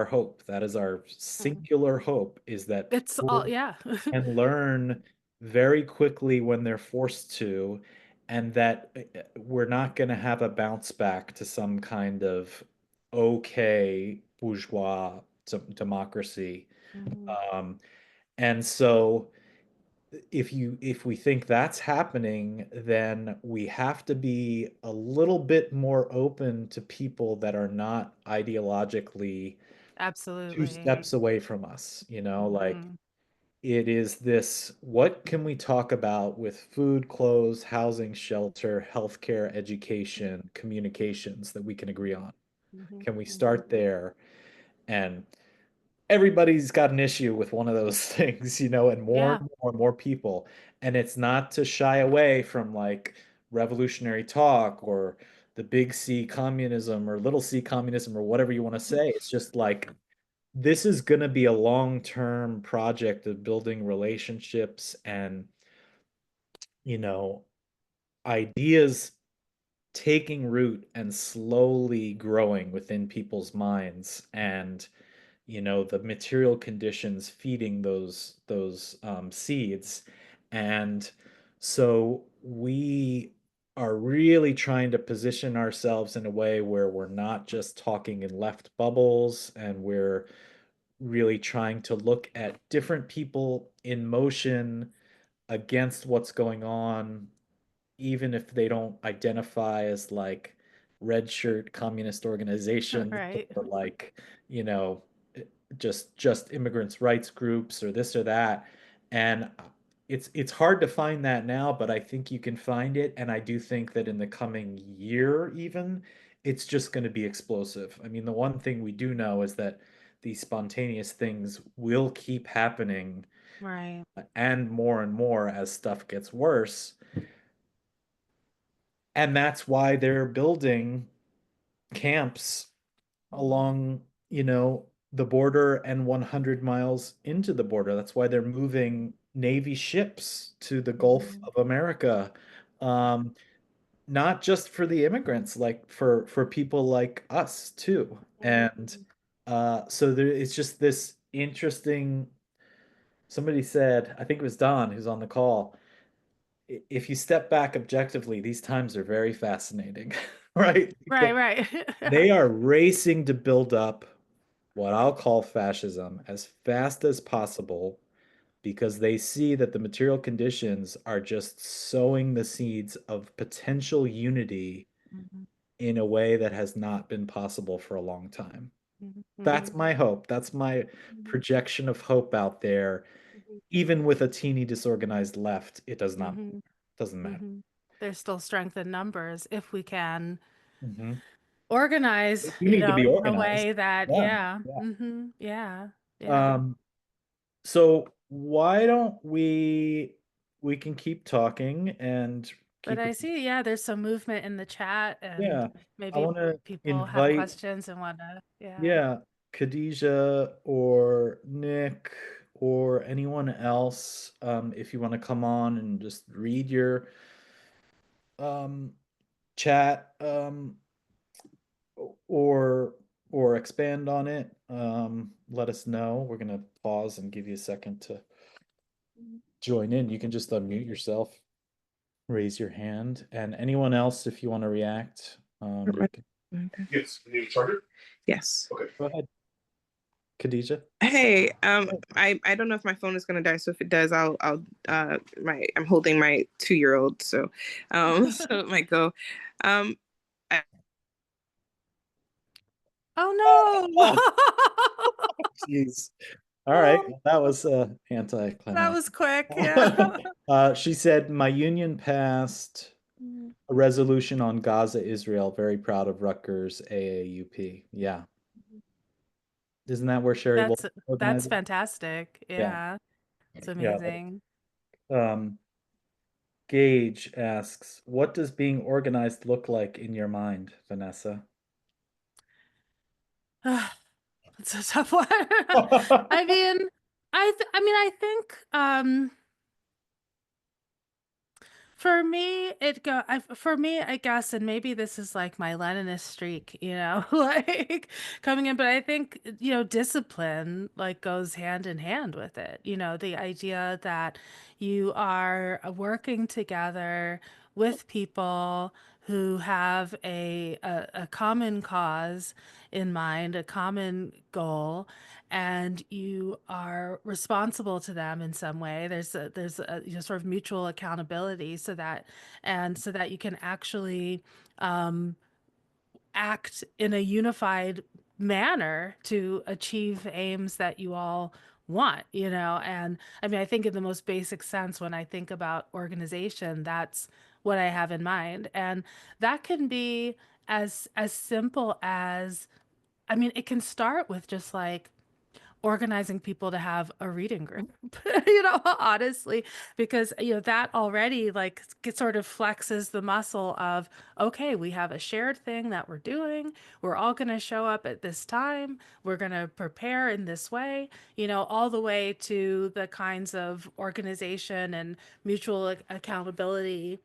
hope. That is our Mhm. singular hope is that It's all, people yeah. and learn very quickly when they're forced to, and that we're not going to have a bounce back to some kind of okay bourgeois democracy. Mhm. Um, and so if we think that's happening, then we have to be a little bit more open to people that are not ideologically two Absolutely. steps away from us, like Mhm, it is this, what can we talk about with food, clothes, housing, shelter, healthcare, education, communications that we can agree on? mhm, Can we mhm. start there? And everybody's got an issue with one of those things, and more Yeah. and more and more people. And it's not to shy away from like revolutionary talk or the big C communism or little c communism or whatever you want to say. It's just like this is going to be a long-term project of building relationships and, you know, ideas taking root and slowly growing within people's minds and, the material conditions feeding those seeds. And so we are really trying to position ourselves in a way where we're not just talking in left bubbles, and we're really trying to look at different people in motion against what's going on, even if they don't identify as like red shirt communist organizations Right. or like, you know, just immigrants' rights groups or this or that. And it's hard to find that now, but I think you can find it. And I do think that in the coming year, even, it's just going to be explosive. I mean, the one thing we do know is that these spontaneous things will keep happening Right. Mhm. along, the border and 100 miles into the border. That's why they're moving Navy ships to the Gulf Mhm. of America. Um, Not just for the immigrants, like for people like us too. And Mhm. so there it's just this interesting. Somebody said, I think it was Don who's on the call, if you step back objectively, these times are very fascinating, right? Because Right, right. they are racing to build up what I'll call fascism as fast as possible because they see that the material conditions are just sowing the seeds of potential unity Mhm. in a way that has not been possible for a long time. Mhm. That's Mhm. my hope. That's my Mhm. projection of hope out there. Mhm. Even with a teeny disorganized left, it Mhm. doesn't matter. Mhm. There's still strength in numbers if we can Hmm. organize, You need to be in a organized. way that, Yeah. yeah. Yeah. Yeah. Yeah. Um, so why don't we can keep talking and But keep I see, yeah, there's some movement in the chat and yeah. I maybe want to people have invite questions and wanna, yeah. yeah, Khadijah or Nick or anyone else, if you want to come on and just read your um, chat, or expand on it, let us know. We're gonna pause and give you a second to join in. You can just unmute yourself, raise your hand, and anyone else, if you want to react, you Right. can Yes. You need a charger? Yes. Okay. go ahead, Khadijah. Hey, Hey. I don't know if my phone is gonna die, so if it does, I'm holding my 2-year-old, so so it might go. Um I, Oh, Oh, jeez. All right. no. Well, that was That was anticlimactic. quick, yeah. She said, my union passed a resolution on Gaza, Israel. Very proud of Rutgers AAUP. Yeah. Isn't that where Sherry Wolf That's that's organizes? fantastic. Yeah. Yeah. It's Yeah. amazing. Um, Gage asks, what does being organized look like in your mind, Vanessa? It's a tough one. I mean, I think for me, I guess, and maybe this is like my Leninist streak, like coming in, but I think, discipline like goes hand in hand with it. The idea that you are working together with people who have a common cause in mind, a common goal, and you are responsible to them in some way. There's a sort of mutual accountability so that you can actually um, act in a unified manner to achieve aims that you all want. And I mean, I think in the most basic sense, when I think about organization, that's what I have in mind. And that can be as simple as, I mean, it can start with just like organizing people to have a reading group, honestly, because, that already like sort of flexes the muscle of, okay, we have a shared thing that we're doing. We're all going to show up at this time. We're going to prepare in this way, all the way to the kinds of organization and mutual accountability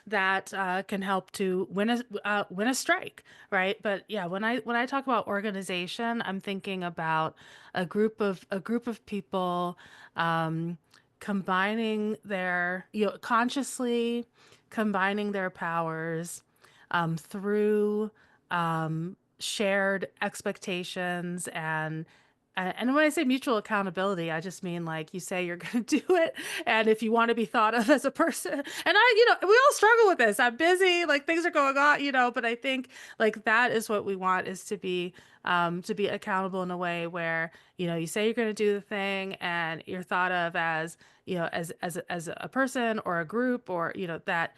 that can help to win a strike, right? But yeah, when I talk about organization, I'm thinking about a group of people um, combining their consciously combining their powers through shared expectations and when I say mutual accountability, I just mean like you say you're going to do it. And if you want to be thought of as a person, and we all struggle with this. I'm busy, like things are going on, but I think like that is what we want is to be accountable in a way where, you say you're going to do the thing and you're thought of as, as a person or a group or, that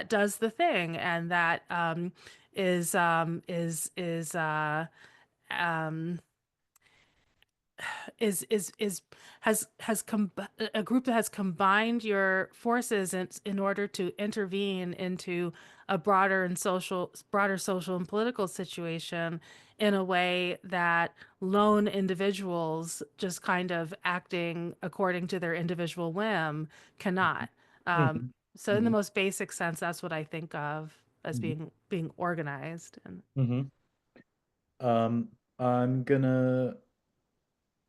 does the thing and that is is has a group that has combined your forces in order to intervene into a broader social and political situation in a way that lone individuals just kind of acting according to their individual whim cannot. Um, Mhm. so in the Mhm. most basic sense, that's what I think of as Mhm. being organized. And Mhm. I'm gonna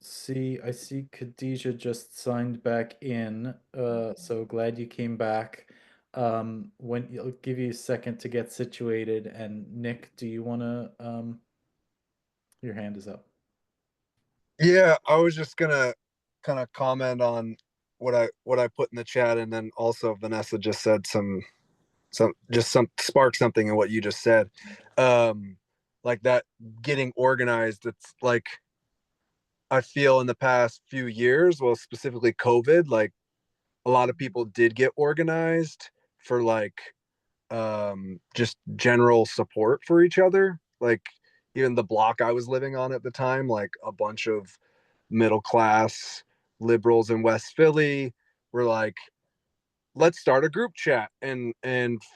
see, I see Khadijah just signed back in. So glad you came back. When I'll give you a second to get situated. And Nick, do you wanna your hand is up. Yeah, I was just gonna kind of comment on what I put in the chat, and then also Vanessa just said some spark something in what you just said. Um, like that getting organized. It's like I feel in the past few years, well, specifically COVID, like a lot of people did get organized for like just general support for each other. Like even the block I was living on at the time, like a bunch of middle class liberals in West Philly were like, let's start a group chat and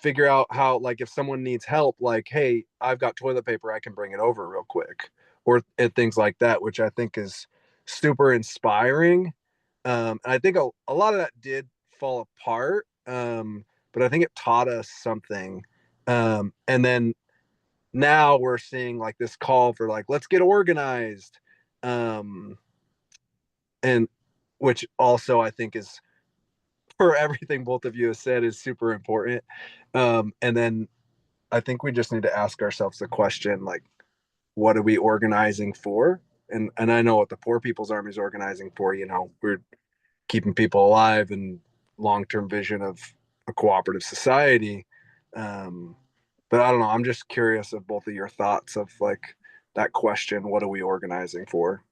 figure out how, like, if someone needs help, like, hey, I've got toilet paper, I can bring it over real quick, or and things like that, which I think is super inspiring. And I think a lot of that did fall apart, but I think it taught us something. And then now we're seeing like this call for like, let's get organized. um and which also I think is, for everything both of you have said, is super important. And then I think we just need to ask ourselves the question, like, what are we organizing for? And I know what the Poor People's Army is organizing for. We're keeping people alive and long-term vision of a cooperative society. um, but I don't know, I'm just curious of both of your thoughts of like that question, what are we organizing for?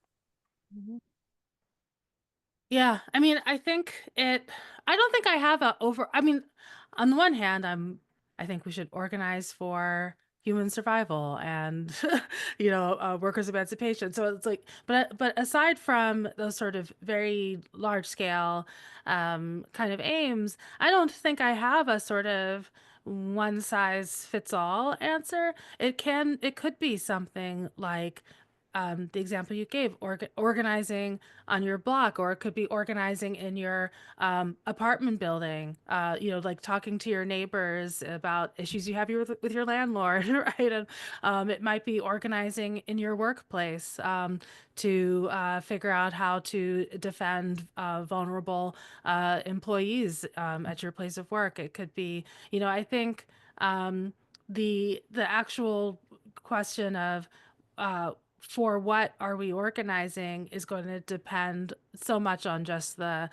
yeah, I mean, I don't think I have I mean, on the one hand, I think we should organize for human survival and, workers' emancipation. So it's like, but aside from those sort of very large scale, kind of aims, I don't think I have a sort of one size fits all answer. It could be something like, the example you gave, organizing on your block, or it could be organizing in your apartment building, like talking to your neighbors about issues you have with your landlord, right? And it might be organizing in your workplace, to figure out how to defend vulnerable employees at your place of work. It could be, I think the actual question of for what are we organizing is going to depend so much on just the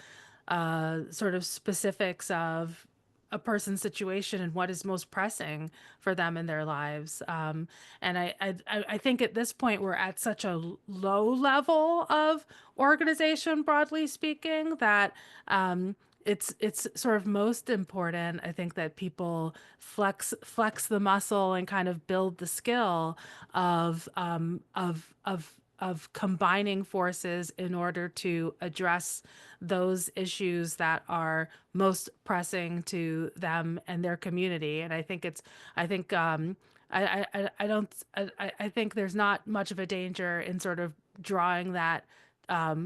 sort of specifics of a person's situation and what is most pressing for them in their lives. And I think at this point we're at such a low level of organization, broadly speaking, that it's sort of most important, I think, that people flex the muscle and kind of build the skill of combining forces in order to address those issues that are most pressing to them and their community. And I think I don't I think there's not much of a danger in sort of drawing that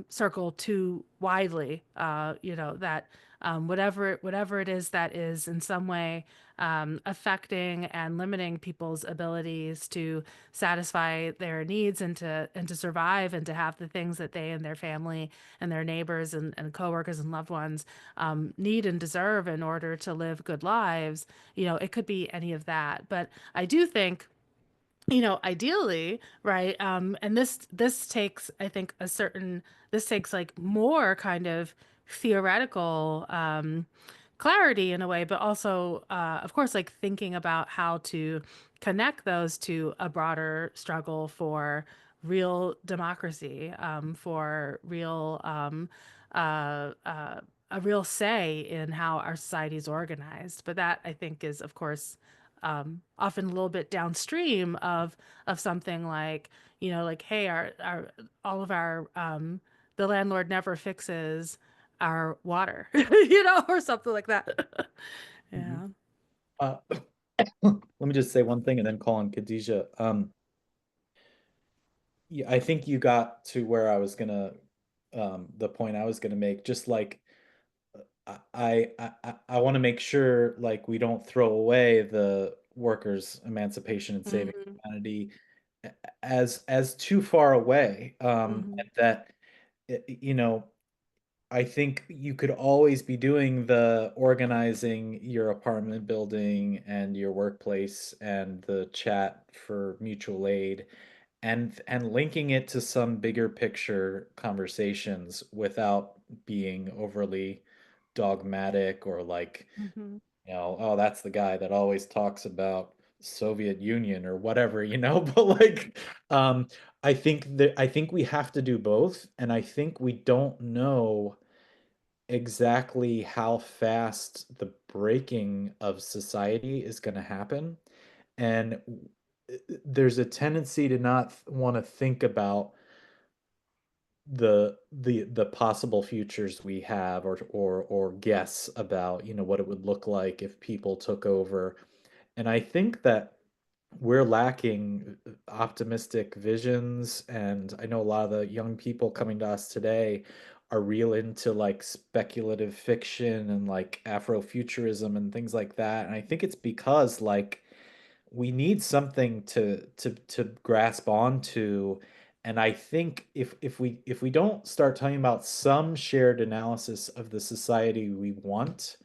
circle too widely. That whatever it is that is in some way affecting and limiting people's abilities to satisfy their needs and to survive and to have the things that they and their family and their neighbors and coworkers and loved ones need and deserve in order to live good lives. It could be any of that. But I do think, ideally, right? And this takes, I think, this takes like more kind of theoretical clarity in a way, but also, of course, like thinking about how to connect those to a broader struggle for real democracy, for real a real say in how our society is organized. But that, I think, is, of course, often a little bit downstream of something like, like, hey, our all of our the landlord never fixes our water, or something like that. Mhm. Yeah. Uh, let me just say one thing and then call on Khadijah. Yeah, I think you got to where I was gonna, the point I was gonna make. Just like I want to make sure like we don't throw away the workers' emancipation and saving Hmm. humanity as too far away. Hmm. And that you know, I think you could always be doing the organizing your apartment building and your workplace and the chat for mutual aid and linking it to some bigger picture conversations without being overly dogmatic or like, Hmm. oh, that's the guy that always talks about Soviet Union or whatever, but like I think we have to do both, and I think we don't know exactly how fast the breaking of society is going to happen. And there's a tendency to not want to think about the possible futures we have or guess about, what it would look like if people took over. And I think that we're lacking optimistic visions. And I know a lot of the young people coming to us today are real into like speculative fiction and like Afrofuturism and things like that. And I think it's because like we need something to grasp onto. And I think if we don't start talking about some shared analysis of the society we want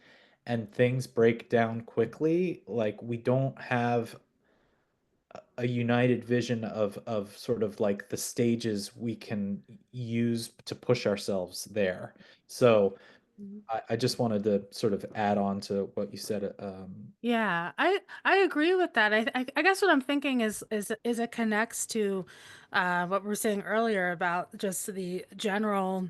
and things break down quickly, like we don't have a united vision of sort of like the stages we can use to push ourselves there. So I just wanted to sort of add on to what you said. Yeah, I agree with that. I guess what I'm thinking is it connects to what we were saying earlier about just the general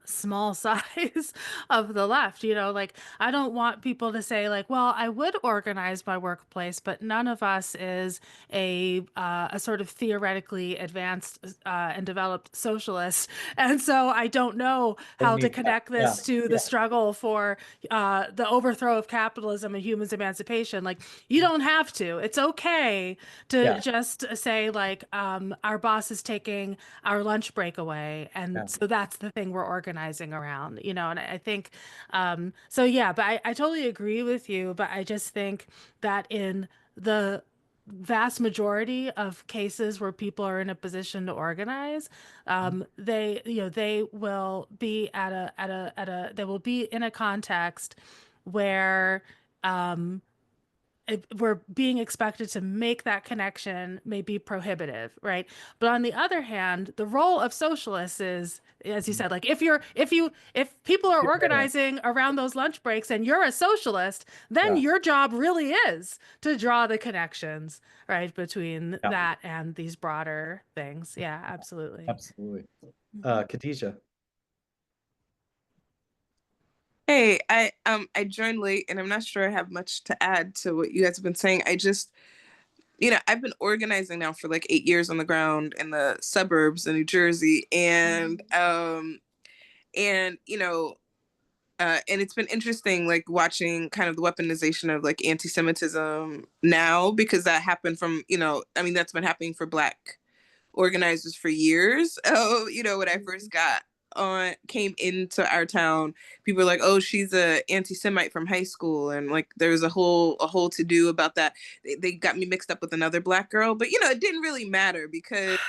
small size of the left. Like, I don't want people to say like, well, I would organize my workplace, but none of us is a sort of theoretically advanced and developed socialist, and so I don't know I how to mean, connect yeah, this to the yeah, struggle for the overthrow of capitalism and humans emancipation. Like, you don't have to. It's okay to yeah, just say like, our boss is taking our lunch break away, and yeah. so that's the thing we're organizing around, and I think so, yeah. But I totally agree with you, but I just think that in the vast majority of cases where people are in a position to organize, they will be they will be in a context where we're being expected to make that connection may be prohibitive, right? But on the other hand, the role of socialists is, as you said, like, if people are Yeah, organizing around those lunch breaks and you're a socialist, then yeah, your job really is to draw the connections, right, between yeah, that and these broader things. Yeah, absolutely. absolutely. Mhm. Khadijah. Hey, I joined late and I'm not sure I have much to add to what you guys have been saying. I just, I've been organizing now for like 8 years on the ground in the suburbs in New Jersey, and and it's been interesting like watching kind of the weaponization of like anti-Semitism now, because that happened from, I mean, that's been happening for Black organizers for years. Oh, when I first got on came into our town, people were like, oh, she's a anti-Semite from high school, and like there was a whole to do about that. They got me mixed up with another Black girl, but it didn't really matter, because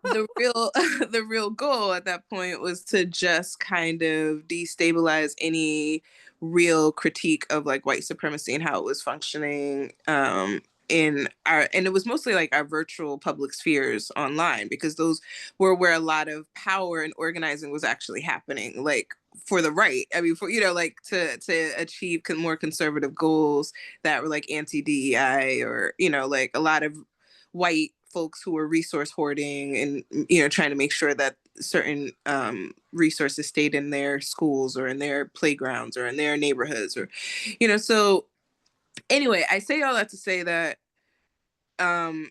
the real the real goal at that point was to just kind of destabilize any real critique of like white supremacy and how it was functioning, and it was mostly like our virtual public spheres online, because those were where a lot of power and organizing was actually happening, like for the right. I mean, for like to achieve more conservative goals that were like anti-DEI, or like a lot of white folks who were resource hoarding and trying to make sure that certain resources stayed in their schools or in their playgrounds or in their neighborhoods, or so Anyway, I say all that to say that, um,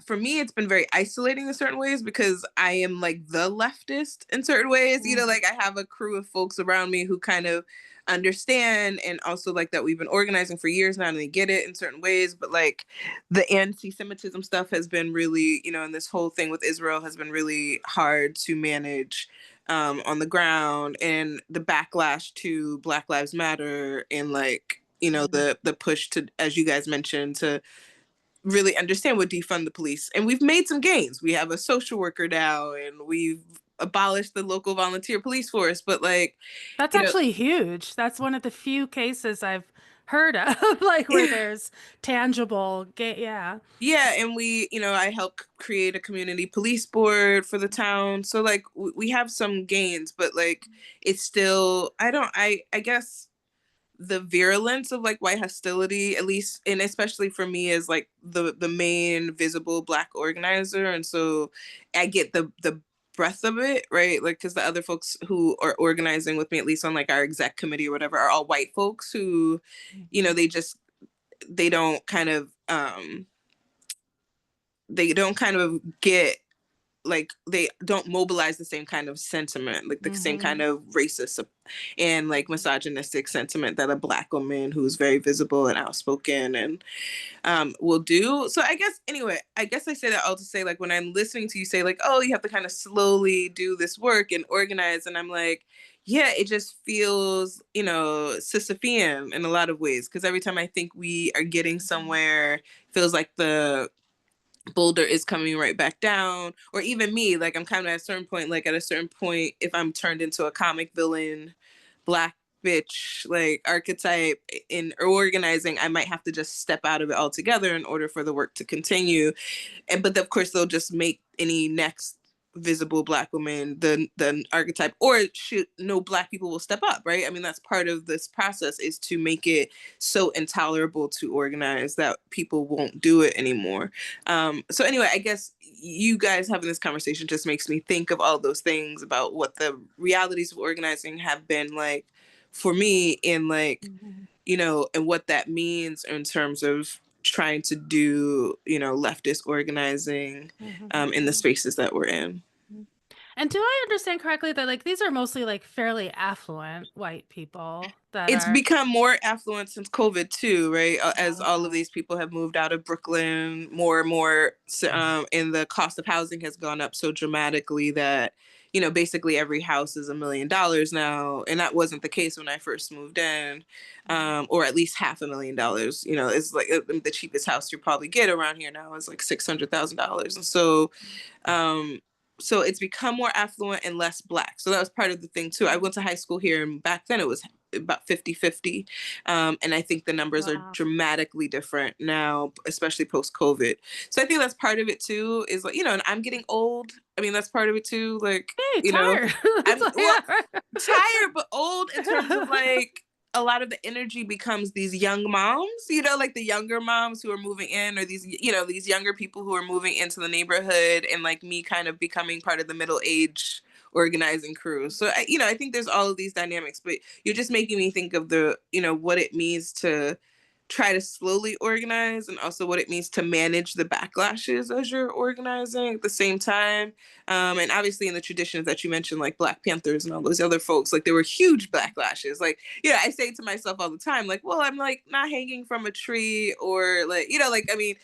for me, it's been very isolating in certain ways because I am like the leftist in certain ways. Like I have a crew of folks around me who kind of understand, and also like that we've been organizing for years now and they get it in certain ways. But like the anti-Semitism stuff has been really, and this whole thing with Israel has been really hard to manage on the ground, and the backlash to Black Lives Matter, and like, the push to, as you guys mentioned, to really understand what defund the police. And we've made some gains. We have a social worker now, and we've abolished the local volunteer police force. But like, That's actually huge. That's one of the few cases I've heard of, like where there's tangible yeah. Yeah, and I helped create a community police board for the town. So like we have some gains, but like it's still, I guess the virulence of like white hostility, at least, and especially for me as like the main visible Black organizer, and so I get the breadth of it, right? Like, because the other folks who are organizing with me, at least on like our exec committee or whatever, are all white folks who, they don't kind of get, like, they don't mobilize the same kind of sentiment, like the same kind of racist and like misogynistic sentiment that a Black woman who's very visible and outspoken and will do. So I guess, anyway, I say that all to say, like, when I'm listening to you say like, oh, you have to kind of slowly do this work and organize, and I'm like, yeah, it just feels, Sisyphean in a lot of ways, because every time I think we are getting somewhere, feels like the boulder is coming right back down. Or even me, like, I'm kind of at a certain point, if I'm turned into a comic villain Black bitch like archetype in organizing, I might have to just step out of it altogether in order for the work to continue. But of course they'll just make any next visible Black woman the archetype, or should no Black people will step up, right? I mean, that's part of this process, is to make it so intolerable to organize that people won't do it anymore. So anyway, I guess you guys having this conversation just makes me think of all those things about what the realities of organizing have been like for me, in like, and what that means in terms of trying to do, leftist organizing in the spaces that we're in. And do I understand correctly that like these are mostly like fairly affluent white people that It's are become more affluent since COVID too, right? As all of these people have moved out of Brooklyn more and more, and the cost of housing has gone up so dramatically that, basically every house is $1 million now. And that wasn't the case when I first moved in, or at least $500,000. It's like the cheapest house you probably get around here now is like $600,000. And so it's become more affluent and less Black. So that was part of the thing too. I went to high school here, and back then it was about 50-50. And I think the numbers are dramatically different now, especially post-COVID. So I think that's part of it too, is like, and I'm getting old. I mean, that's part of it too. Like, hey, tired. I'm tired, but old in terms of like, a lot of the energy becomes these young moms, like the younger moms who are moving in, or these, these younger people who are moving into the neighborhood, and like me kind of becoming part of the middle age organizing crew. So, I think there's all of these dynamics, but you're just making me think of the, what it means to try to slowly organize, and also what it means to manage the backlashes as you're organizing at the same time. And obviously in the traditions that you mentioned, like Black Panthers and all those other folks, like there were huge backlashes. Like, I say to myself all the time, like, well, I'm like not hanging from a tree, or like, like, I mean,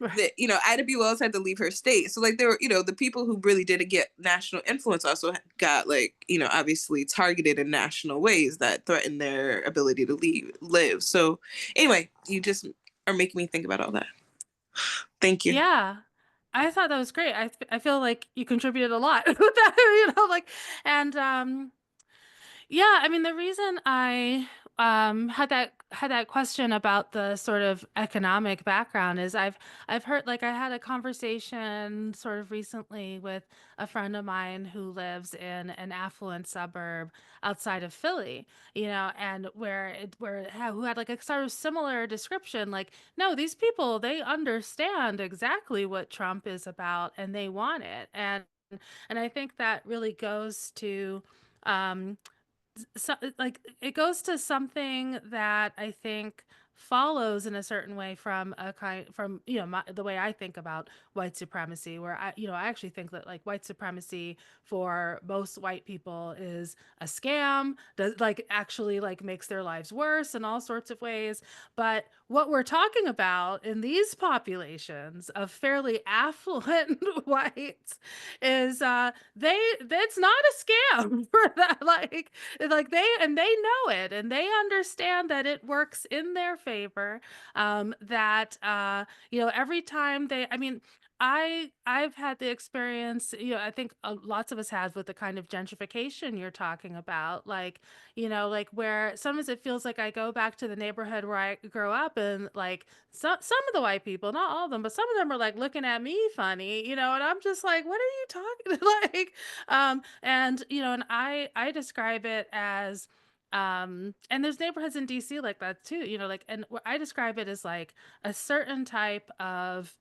that, Ida B. Wells had to leave her state. So like there were, the people who really did get national influence also got like, obviously targeted in national ways that threatened their ability to live. So anyway, you just are making me think about all that. Thank you. Yeah. I thought that was great. I feel like you contributed a lot with that, like, and yeah, I mean, the reason I had that question about the sort of economic background is I've heard, like, I had a conversation sort of recently with a friend of mine who lives in an affluent suburb outside of Philly, and who had like a sort of similar description, like, no, these people, they understand exactly what Trump is about and they want it. And I think that really goes to um like it goes to something that I think follows in a certain way from the way I think about white supremacy, where I actually think that like white supremacy for most white people is a scam, does like actually like makes their lives worse in all sorts of ways. But what we're talking about in these populations of fairly affluent whites is that's not a scam for that. Like they know it, and they understand that it works in their favor. That every time I've had the experience, I think lots of us have, with the kind of gentrification you're talking about, like, like where sometimes it feels like I go back to the neighborhood where I grew up, and like some of the white people, not all of them, but some of them are like looking at me funny, and I'm just like, what are you talking like? And I describe it as and there's neighborhoods in DC like that too, like, and I describe it as like a certain type of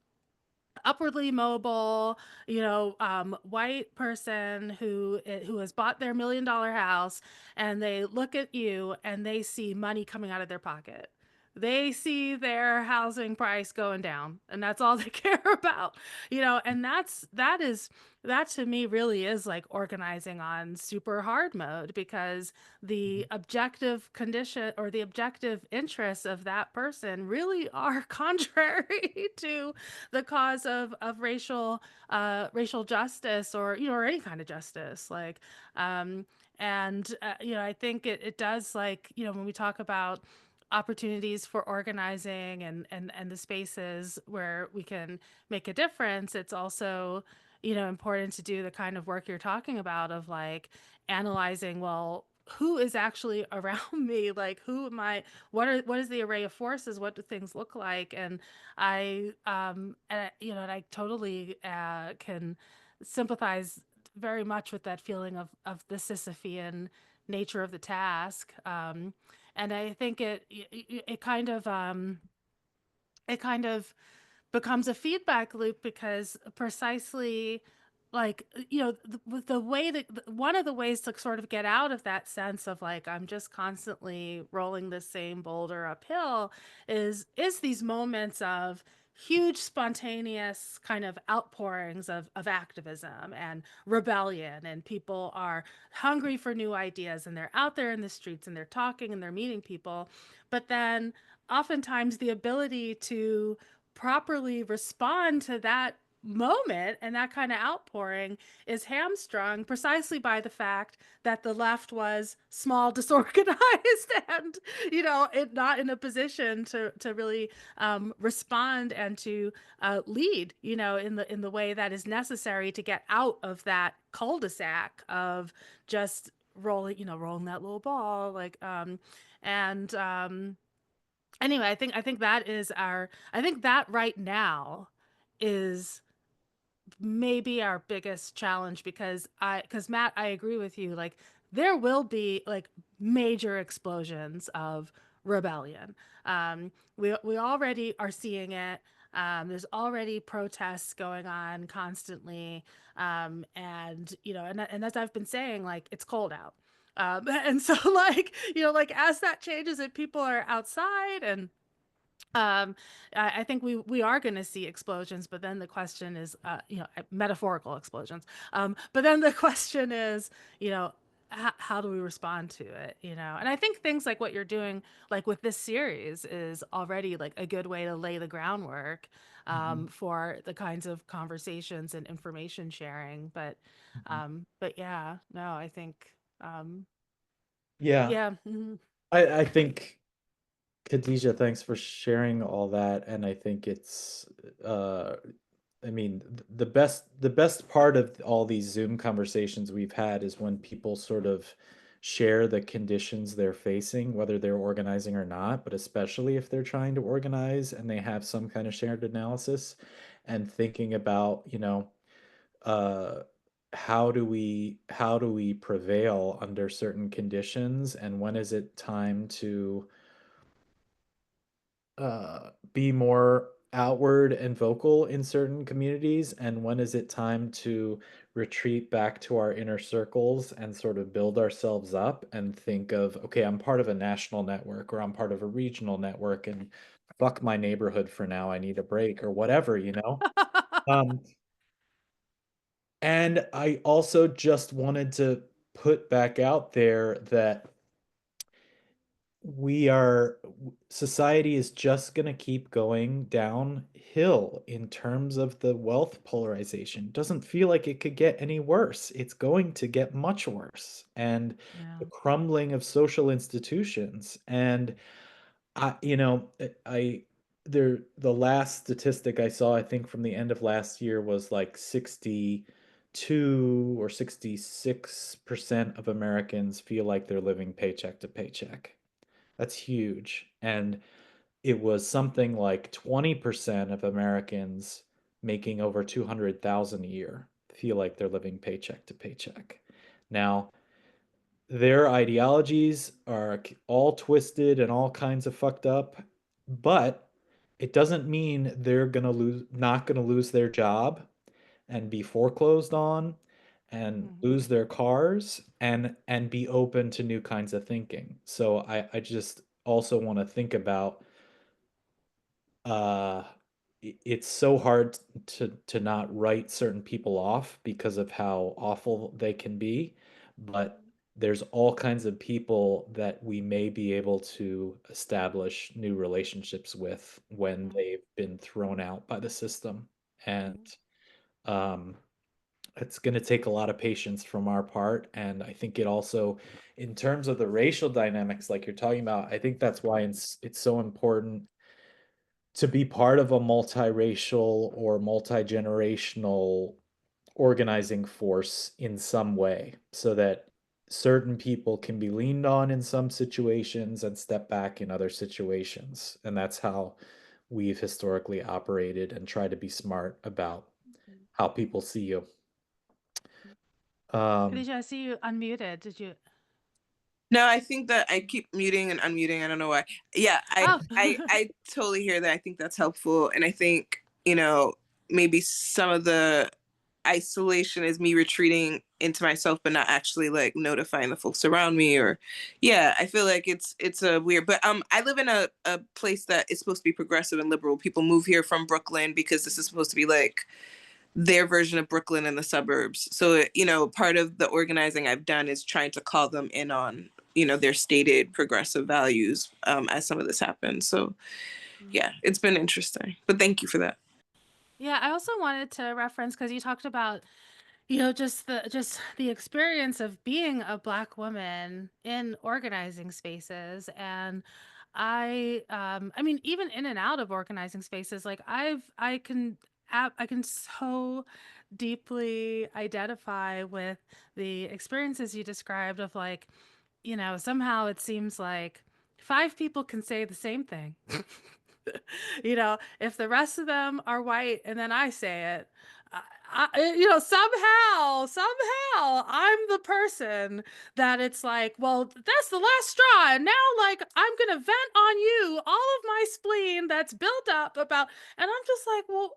upwardly mobile, white person who has bought their $1 million house, and they look at you and they see money coming out of their pocket. They see their housing price going down, and that's all they care about, and that to me really is like organizing on super hard mode, because the objective condition or the objective interests of that person really are contrary to the cause of racial justice, or any kind of justice, like and I think it does, like, when we talk about opportunities for organizing and the spaces where we can make a difference, it's also important to do the kind of work you're talking about, of like analyzing, well, who is actually around me, like who am I, what is the array of forces, what do things look like? And I totally can sympathize very much with that feeling of the Sisyphean nature of the task. And I think it kind of becomes a feedback loop, because precisely, like, the way that one of the ways to sort of get out of that sense of like I'm just constantly rolling the same boulder uphill is these moments of huge spontaneous kind of outpourings of activism and rebellion, and people are hungry for new ideas, and they're out there in the streets, and they're talking, and they're meeting people. But then oftentimes the ability to properly respond to that moment and that kind of outpouring is hamstrung precisely by the fact that the left was small, disorganized, and it not in a position to really respond and to lead, in the way that is necessary to get out of that cul-de-sac of just rolling that little ball, like and anyway, I think that is I think that right now is maybe our biggest challenge, because Matt, I agree with you, like there will be like major explosions of rebellion. We already are seeing it. There's already protests going on constantly. And and as I've been saying, like it's cold out. And so like, like as that changes and people are outside, and um I think we are going to see explosions, but then the question is metaphorical explosions, but then the question is, how do we respond to it, and I think things like what you're doing, like with this series, is already like a good way to lay the groundwork Mhm. for the kinds of conversations and information sharing. But Mhm. yeah, no, I think Yeah, yeah. Mhm. I think, Khadijah, thanks for sharing all that. And I think it's, I mean, the best part of all these Zoom conversations we've had is when people sort of share the conditions they're facing, whether they're organizing or not, but especially if they're trying to organize and they have some kind of shared analysis and thinking about, uh, how do we prevail under certain conditions, and when is it time to be more outward and vocal in certain communities, and when is it time to retreat back to our inner circles and sort of build ourselves up and think of, okay, I'm part of a national network or I'm part of a regional network and fuck my neighborhood for now. I need a break or whatever, you know? Um, and I also just wanted to put back out there that we are society is just going to keep going downhill in terms of the wealth polarization. Doesn't feel like it could get any worse. It's going to get much worse. And Yeah. the crumbling of social institutions. And I the last statistic I saw, I think from the end of last year, was like 62 or 66% of Americans feel like they're living paycheck to paycheck. That's huge. And it was something like 20% of Americans making over 200,000 a year feel like they're living paycheck to paycheck. Now, their ideologies are all twisted and all kinds of fucked up, but it doesn't mean they're going to lose not going to lose their job and be foreclosed on and Mhm. lose their cars and be open to new kinds of thinking. So I just also want to think about uh it's so hard to not write certain people off because of how awful they can be, but there's all kinds of people that we may be able to establish new relationships with when Mhm. they've been thrown out by the system. And um it's going to take a lot of patience from our part. And I think it also, in terms of the racial dynamics, like you're talking about, I think that's why it's so important to be part of a multiracial or multi-generational organizing force in some way so that certain people can be leaned on in some situations and step back in other situations. And that's how we've historically operated and try to be smart about how people see you. Um, Khadijah, I see you unmuted. Did you? No, I think that I keep muting and unmuting. I don't know why. Yeah, Oh. I totally hear that. I think that's helpful, and I think maybe some of the isolation is me retreating into myself, but not actually like notifying the folks around me. Or, yeah, I feel like it's a weird. But I live in a place that is supposed to be progressive and liberal. People move here from Brooklyn because this is supposed to be like their version of Brooklyn in the suburbs. So, part of the organizing I've done is trying to call them in on, their stated progressive values as some of this happens. So, yeah, it's been interesting. But thank you for that. Yeah, I also wanted to reference because you talked about, just the experience of being a Black woman in organizing spaces. And I mean, even in and out of organizing spaces, like I can so deeply identify with the experiences you described of like, somehow it seems like five people can say the same thing. If the rest of them are white and then I say it, somehow I'm the person that it's like, well, that's the last straw. And now, like, I'm going to vent on you all of my spleen that's built up about, and I'm just like, well,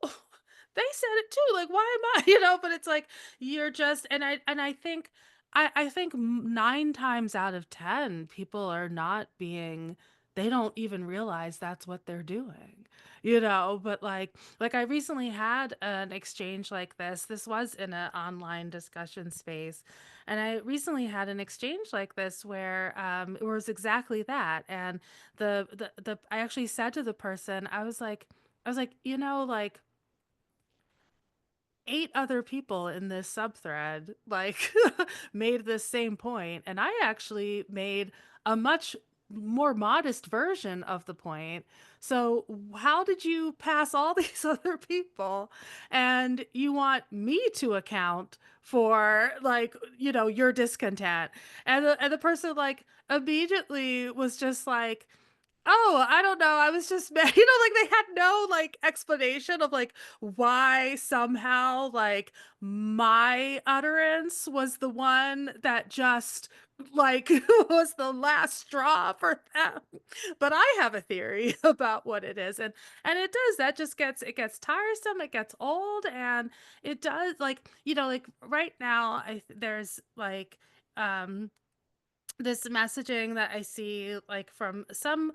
they said it too. Like, why am I, but it's like, you're just, and I think, I think 9 times out of 10, people are not being, they don't even realize that's what they're doing, but like I recently had an exchange like this. This was in an online discussion space, and I recently had an exchange like this where it was exactly that. And the I actually said to the person, I was like, like 8 other people in this subthread like made this same point, and I actually made a much more modest version of the point. So how did you pass all these other people and you want me to account for, like, your discontent? And the person like immediately was just like, Oh, I don't know. I was just like they had no like explanation of like why somehow like my utterance was the one that just like was the last straw for them. But I have a theory about what it is. And it does that just gets it gets tiresome, it gets old, and it does like, like right now there's like um this messaging that I see like from some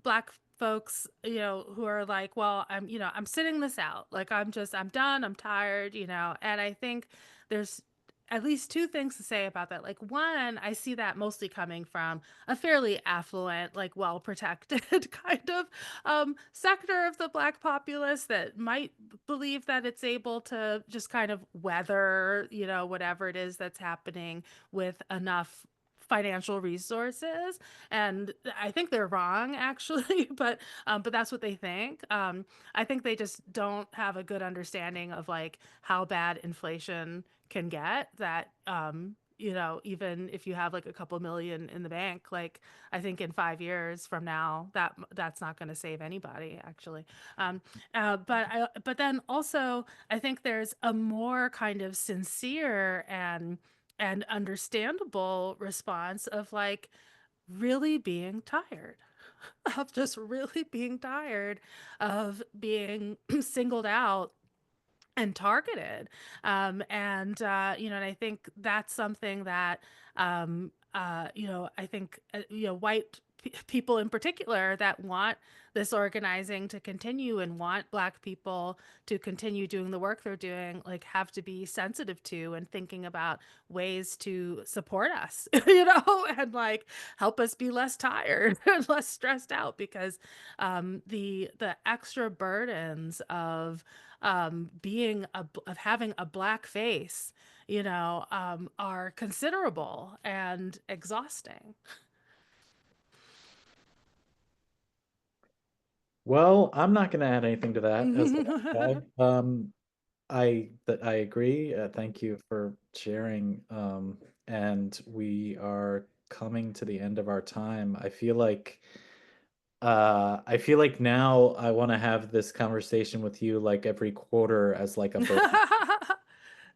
black folks, who are like, well, I'm sitting this out. Like I'm done, I'm tired, and I think there's at least two things to say about that. Like one, I see that mostly coming from a fairly affluent, like well protected kind of sector of the black populace that might believe that it's able to just kind of weather, whatever it is that's happening with enough financial resources. And I think they're wrong actually, but that's what they think. I think they just don't have a good understanding of like how bad inflation can get, that even if you have like a couple million in the bank, like I think in 5 years from now that's not going to save anybody actually. But then also I think there's a more kind of sincere and understandable response of like really being tired of just really being tired of being singled out and targeted. And I think that's something that I think white people in particular that want this organizing to continue and want black people to continue doing the work they're doing, like have to be sensitive to and thinking about ways to support us, and like help us be less tired and less stressed out, because the extra burdens of of having a black face, are considerable and exhausting. Well, I'm not going to add anything to that as a white guy. I agree. Thank you for sharing. And we are coming to the end of our time. I feel like now I want to have this conversation with you like every quarter as like a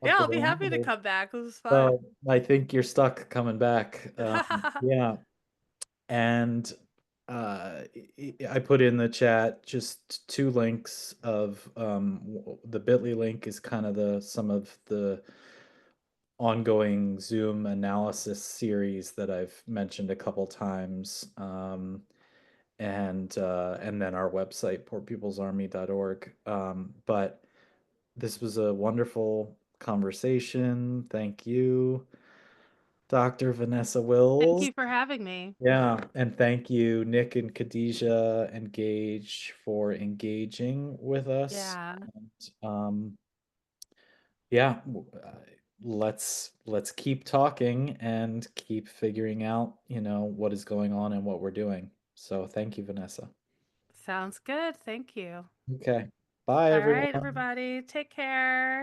Yeah, I'll be happy to barometer. come back. This was fun. So I think you're stuck coming back. Yeah. And I put in the chat just two links of the bit.ly link is kind of the some of the ongoing Zoom analysis series that I've mentioned a couple times. And then our website, poorpeoplesarmy.org. But this was a wonderful conversation. Thank you, Dr. Vanessa Thank you Wills. for having me. Yeah, and thank you, Nick and Khadijah and Gage, for engaging with us. Yeah, And, yeah, let's keep talking and keep figuring out, what is going on and what we're doing. So thank you, Vanessa. sounds good. Thank you. Okay. Bye, All right, everyone. everybody, take care.